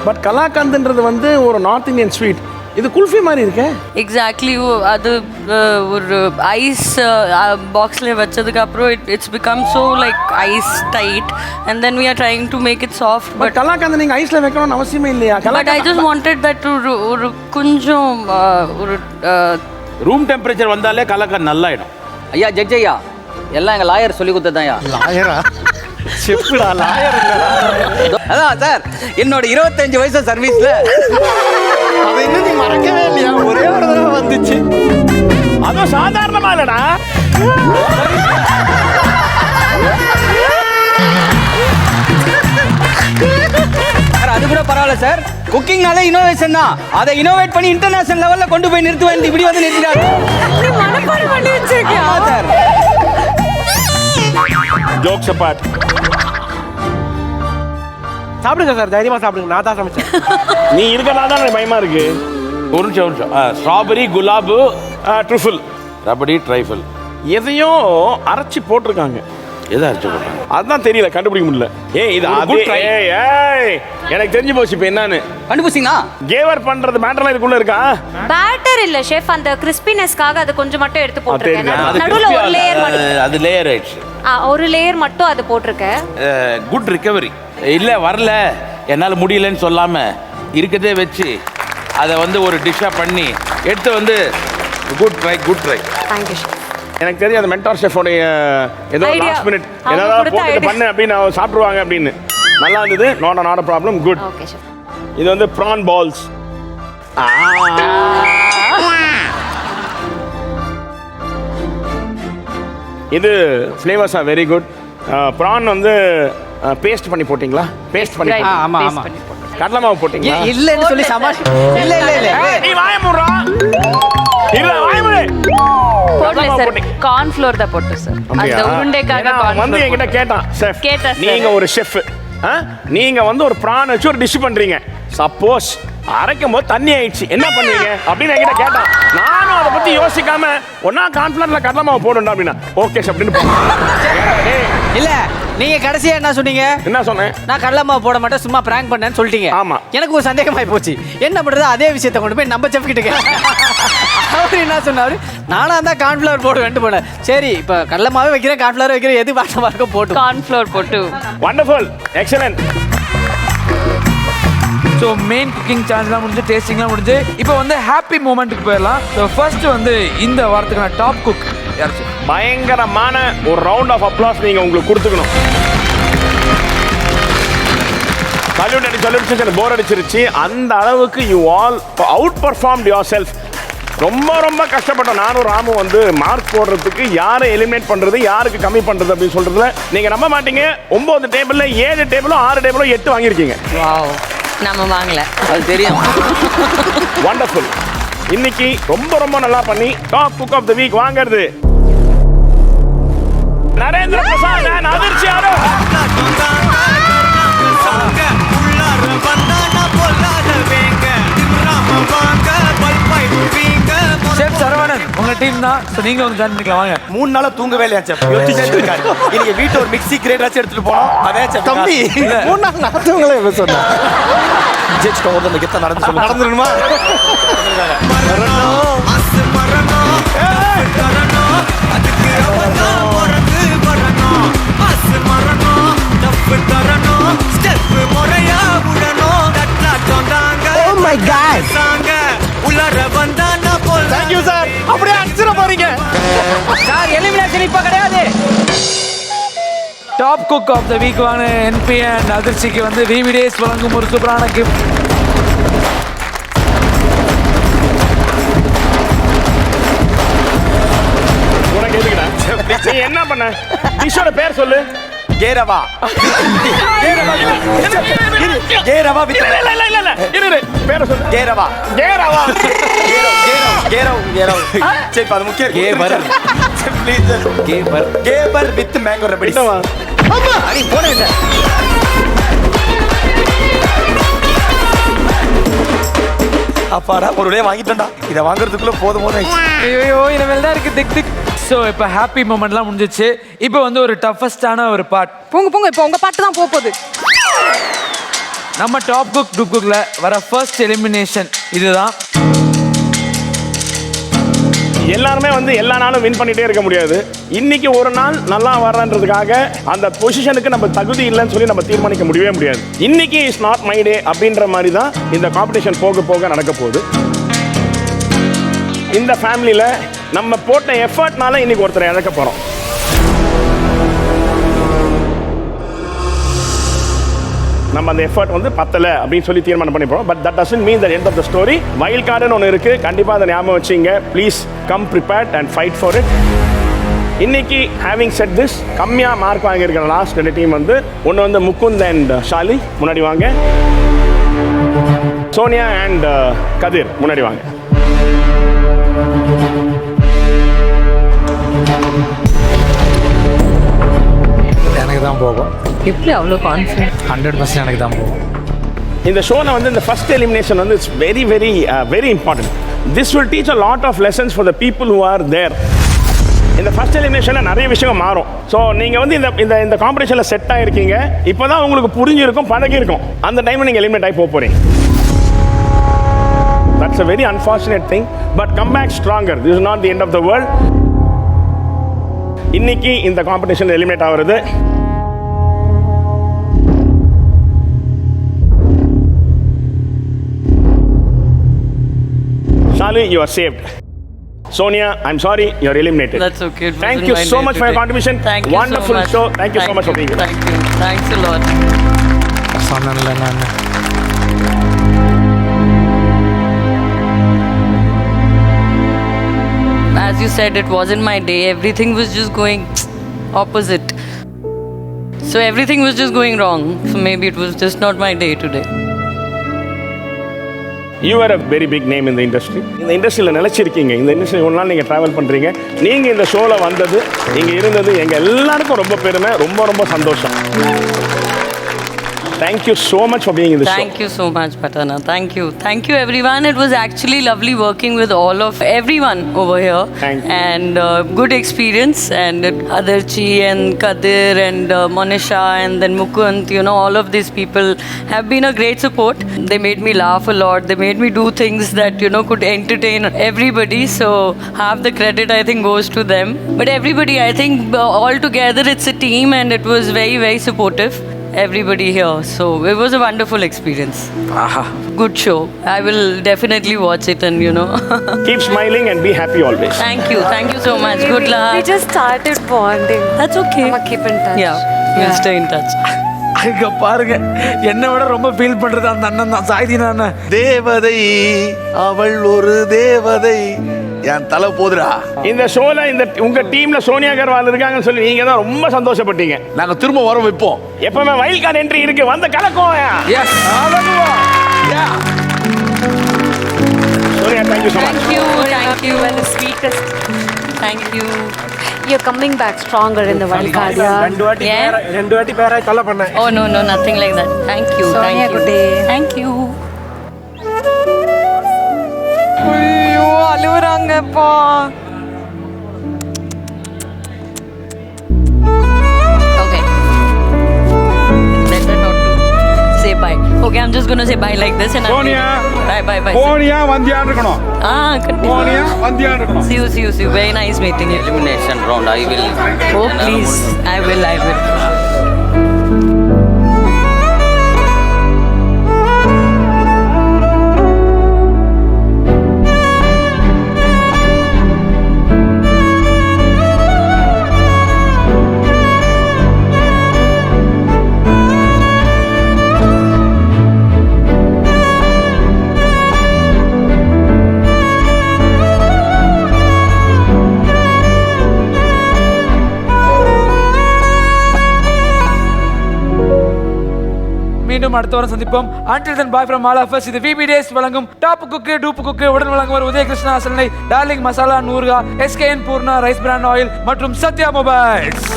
பட் கலாகந்த்ன்றது வந்து ஒரு நார்த் இந்தியன் ஸ்வீட். இது குல்ஃபி மாதிரி இருக்கே. எக்ஸாக்ட்லி. அது ஒரு ஐஸ் பாக்ஸில் வச்சதுக்கு அப்புறம் it's become so like ice tight and then we are trying to make it soft. But kalakand நீங்க ஐஸ்ல வைக்கணும்னு அவசியமே இல்லையா? But I just wanted that ஒரு கொஞ்சம் ஒரு ரூம் டெம்பரேச்சர் வந்தாலே கலாகந்த் நல்லாயிடும். ஐயா ஜட்ஜ் ஐயா, எல்லாம் எங்க லாயர் சொல்லி கொடுத்ததாயா. லாயரா? செப்புடா, லாயர் இல்லடா. அதான் சார், என்னோட 25 வயசு சர்வீஸ்ல அதை இன்னும் நீ மறக்கவே இல்லையா? ஒரே ஒரு தடவை வந்துச்சு. அதுவும் சாதாரணமா இல்லடா. அது கூட பரவாயில்ல சார். குக்கிங்னாலே இனோவேஷன் தான். அதை இனோவேட் பண்ணி இன்டர்நேஷனல் லெவல்ல கொண்டு போய் நிறுத்துவேன். இப்படி வந்து நிறுத்திட்டாரு. நீ மனப்பாடம் பண்ணி வச்சிருக்கியா? Sir jokes abort. சாப்பிடுங்க சார், தைரியமா சாப்பிடுங்க, நான் தான் சமைச்சேன். நீ இருக்கறதா தான் பயமா இருக்கு. ஒரு நிமிஷம். Strawberry, gulab, trifle, rabri, trifle. எதையும் அரைச்சி போட்டிருக்காங்க. எதை அரைச்சி போட்டாங்க? அதுதான் தெரியல, கண்டுபிடிக்க முடியல. இது எனக்கு தெரிஞ்சு போச்சு. இப்போ என்னன்னு கண்டுபிடிச்சிங்களா? கேவர் பண்றது பேட்டர்லாம் இதுக்குள்ள இருக்கா? பேட்டர் இல்ல ஷெஃப், அந்த கிறிஸ்பினஸ்க்காக அது கொஞ்சம் மட்டும் எடுத்து போட்டுருக்கேன். நடுவுல ஒரு லேயர் மட்டும். அது லேயர் ஆயிடுச்சு. ஒரு லேயர் மட்டும் அது போட்டிருக்கேன். Good recovery. இல்லை வரல, என்னால் முடியலன்னு சொல்லாம இருக்கதே வச்சு அதை வந்து ஒரு டிஷ்ஷாக பண்ணி எடுத்து வந்து good try, good try. Thank you chef. எனக்கு தெரியும் அந்த மென்டார் ஷெஃபோடைய ஏதோ லாஸ்ட் மினிட் ஏதாவது போட்டு பண்ணு அப்படின்னு சாப்பிடுவாங்க அப்படின்னு. நல்லா இருந்தது. Not a problem. Good. Okay chef. இது வந்து ப்ரான் பால்ஸ். இது flavours are very good. Prawn வந்து பேஸ்ட் பண்ணி போட்டிங்களா? பேஸ்ட் பண்ணி. ஆமா ஆமா. கடலை மாவு போட்டிங்களா? இல்லன்னு சொல்லி சமாளி. இல்ல நீ வாய மூடுறா. இல்ல வாய மூடு. போடல சார், கார்ன் ஃப்ளோர் தான் போட்டு சார். அந்த உருண்டைக்காக கார்ன் வந்து என்கிட்ட கேட்டான் செஃப், நீங்க ஒரு செஃப், நீங்க வந்து ஒரு பிரான் வச்சு ஒரு டிஷ் பண்றீங்க, சப்போஸ் அரைக்கும் போது தண்ணி ஆயிடுச்சு என்ன பண்ணுவீங்க அப்படின்னு என்கிட்ட கேட்டான். நானும் அதை பத்தி யோசிக்காம ஒன்னா கார்ன்ஃபிளவர்ல கடலை மாவு போடுண்டா அப்படின்னா ஓகே அப்படின்னு. இல்ல நீங்க கடைசியா என்ன சொன்னீங்க? என்ன சொன்னேன்? நான் கடலை மாவு போட மாட்டேன், சும்மா பிராங்க் பண்ணேன்னு சொல்லிட்டீங்க. ஆமா. எனக்கு ஒரு சந்தேகமாயி போச்சு. என்ன பண்றது, அதே விஷயத்தை கொண்டு போய் நம்ம செஃப் கிட்ட அவரு என்ன சொன்னாரு, நானா தான் கார்ன்ஃபிளவர் போடுவேன்ட்டு போனேன். சரி இப்போ கடலை மாவே வைக்கிறேன், கார்ன்ஃபிளவர் வைக்கிறேன், எது வாட்டமா இருக்க போட்டு கார்ன்ஃப்ளவர் போட்டு. Wonderful, excellent. So main cooking சேலஞ்ச்லாம் முடிஞ்சு, டேஸ்டிங்லாம் முடிஞ்சு, இப்போ வந்து ஹாப்பி மூமெண்ட்டுக்கு போயிடலாம். ஸோ ஃபர்ஸ்ட் வந்து இந்த வாரத்துக்கான டாப் குக் யார்? பயங்கரமான ஒரு ரவுண்ட் ஆஃப் அப்ளாஸ் நீங்க உங்களுக்கு கொடுத்துக்கணும். சொல்லிடுச்சு, போர் அடிச்சிருச்சு. அந்த அளவுக்கு you all out performed your self. ரொம்ப கஷ்டப்பட்டோம். நானும் ராமு வந்து மார்க் போடுறதுக்கு யாரை எலிமினேட் பண்றது, யாருக்கு கம்மி பண்றது அப்படின்னு சொல்றதுல நீங்க நம்ப மாட்டீங்க. 9 டேபிள்ல 7 டேபிளோ 6 டேபிளோ 8 வாங்கியிருக்கீங்க. நம்ம வாங்கல, அது தெரியும். வண்டர்ஃபுல். இன்னைக்கு ரொம்ப நல்லா பண்ணி top cook of the week வாங்குறது நரேந்திர பிரசாத். அதிர்ச்சி யாரோ ஷெஃப் சரவணன், உங்க டீம் தான். ஸோ நீங்க வந்து ஜாயின் பண்ணிக்கலாம் வாங்க. 3 நாளா தூங்கவே இல்லையா செஃப்? யோசிச்சுட்டே இருக்காரு. இன்னைக்கு வீட்ல ஒரு மிக்ஸி கிரேட் எடுத்துட்டு போனோம். அதே செஃப் தம்பி 3 நாள் நான் தூங்கல எப்ப சொன்னேன்? ஜெட் ஓவர் அந்த கெத்த நடந்து சொல்லு. நடந்துருமா? Oh my god. Thank you sir. அப்படியே அடிச்சிர போறீங்க சார். எலிமினேஷன் இப்ப கிடையாது. Top cook of the week வாங்க என்பி அண்ட் அதிர்ச்சிக்கு வந்து விவிடேஸ் வழங்கும் ஒரு சூப்பரான கிஃப்ட். உனக்கு எதுக்குடா? நீ என்ன பண்ண? டிஷ்ஷோட பேர் சொல்லு. கேரவா. கேரவா வித் இரு பேர் சொல்லு. கேரவா. கேரவா. கேரவ். சரி அது முக்கியம். கேபர். ப்ளீஸ் கேபர் வித் மேங்கோ ரபடி. அம்மா அடி போடுங்க சார். அப்பாடா ஒரு டே வாங்கிட்டேன்டா. இதை வாங்குறதுக்குள்ள போதும். ஐயோ இனிமேல் தான் இருக்கு திக் திக். ஸோ இப்போ ஹாப்பி மூமெண்ட்லாம் முடிஞ்சிச்சு. இப்போ வந்து ஒரு டஃபஸ்டான ஒரு பார்ட். போங்க இப்போ உங்க பாட்டு தான் போகுது. நம்ம டாப் குக் டூப் குக்ல வர ஃபர்ஸ்ட் எலிமினேஷன் இதுதான். எல்லாருமே வந்து எல்லா நாளும் வின் பண்ணிட்டே இருக்க முடியாது. இன்னைக்கு ஒரு நாள் நல்லா வர்றன்றதுக்காக அந்த பொசிஷனுக்கு நம்ம தகுதி இல்லைன்னு சொல்லி நம்ம தீர்மானிக்க முடியவே முடியாது. இன்னைக்கு இஸ் நாட் மை டே அப்படின்ற மாதிரி தான் இந்த காம்படிஷன் போக நடக்க போகுது. இந்த ஃபேமிலியில் நம்ம போட்ட எஃபர்ட்னால இன்னைக்கு ஒருத்தரை இழக்க போகிறோம். நம்ம அந்த எஃபர்ட் வந்து பத்தலை அப்படின்னு சொல்லி தீர்மானம் பண்ணி போகிறோம். But that doesn't mean the end of the story. Wild கார்டுன்னு ஒன்று இருக்குது, கண்டிப்பாக அதை ஞாபகம் வச்சுங்க. Please come prepared and fight for it. இன்னைக்கு ஹேவிங் செட் திஸ், கம்மியாக மார்க் வாங்கியிருக்கிற லாஸ்ட் 2 டீம் வந்து ஒன்று வந்து முகுந்த் அண்ட் ஷாலி முன்னாடி வாங்க. சோனியா அண்ட் கதிர் முன்னாடி வாங்க. எப்படி அவ்வளோ கான்ஃபிடன்ட்? 100% எனக்கு தான் போகும். இந்த ஷோவில் வந்து இந்த ஃபர்ஸ்ட் எலிமினேஷன் வந்து it's very very very important. This will teach a lot of lessons for the people who are there. இந்த ஃபர்ஸ்ட் எலிமினேஷனில் நிறைய விஷயங்கள் மாறும். ஸோ நீங்கள் வந்து இந்த இந்த காம்படிஷனில் செட் ஆகிருக்கீங்க, இப்போ தான் உங்களுக்கு புரிஞ்சிருக்கும், பழகிருக்கும். அந்த டைமில் நீங்கள் எலிமினேட் ஆகி போகிறீங்க. That's a very unfortunate thing, but come back stronger. This is not the end of the world. இன்னைக்கு இந்த காம்படிஷன் எலிமினேட் ஆகிறது Shalu, you are saved. Sonia, I'm sorry, you're eliminated. That's okay. Thank you so much for your contribution. Thank you Wonderful so much. show. Thank you so much for being here. Thank you. Thanks a lot. சொன்னேன்ல நான். As you said, it wasn't my day. Everything was just going opposite. So everything was just going wrong. So maybe it was just not my day today. You are a very big name in the industry. இந்த இண்டஸ்ட்ரியில் நிலைச்சிருக்கீங்க. இந்த industry ஒரு நாள் நீங்கள் travel பண்ணுறீங்க. நீங்கள் இந்த ஷோவில் வந்தது, இங்கே இருந்தது எங்கள் எல்லாருக்கும் ரொம்ப பெருமை, ரொம்ப ரொம்ப சந்தோஷம். Thank you so much for being in the show. Thank you so much, Patana. Thank you. Thank you, everyone. It was actually lovely working with all of everyone over here. Thank you. And good experience. And Adarchi and Kadir and Monisha and then Mukund, you know, all of these people have been a great support. They made me laugh a lot. They made me do things that, you know, could entertain everybody. So half the credit, I think, goes to them. But everybody, I think, all together, it's a team and it was very, very supportive. Everybody here, so it was a wonderful experience. Good show. I will definitely watch it and you know. Keep smiling and be happy always. Thank you so much. Good luck. We just started bonding. That's okay. I'ma keep in touch. Yeah, we'll stay in touch. அங்க பாருங்க, என்னை விட ரொம்ப feel பண்றது அந்த அண்ணன் தான், சாய்தீனா அண்ணன். தேவதை அவள் ஒரு தேவதை, என் தலை போதுடா. இந்த ஷோல இந்த உங்க டீம்ல சோனியா அகர்வால் இருக்காங்கன்னு சொல்லி நீங்க தான் ரொம்ப சந்தோஷப்பட்டீங்க. நாங்க திரும்ப வர வைப்போம். எப்பவுமே வைல்ட் கார்டு என்ட்ரி இருக்கு, வந்து கலக்கும். Yes, Sonia, thank you so much. Thank you. And the sweetest. Thank you. You're coming back stronger in the wild card. Yeah. ரெண்டு வாட்டி பேராய் தலை பண்ணேன். Oh no, nothing like that. Thank you. Sonia, good day. Thank you. ஐயோ, அழுவுறாங்கப்பா. Okay. Better not to say bye. Okay, I'm just gonna say bye like this and Sonia. Bye. Sonia வந்தியான் இருக்கணும். சோனியா வந்தியான் இருக்கணும். See you. Very nice meeting you. Elimination round, I will. Oh, please. I will. மீண்டும் அடுத்த வாரம் சந்திப்போம். Until then, bye from all of us. இது VB Days வழங்கும் top cook dupe cook உடன் வழங்குவர் உதயகிருஷ்ணா அசல்னை, டார்லிங் மசாலா நூர்கா, SKN Poorna rice brand oil மற்றும் சத்யா மொபைல்ஸ்.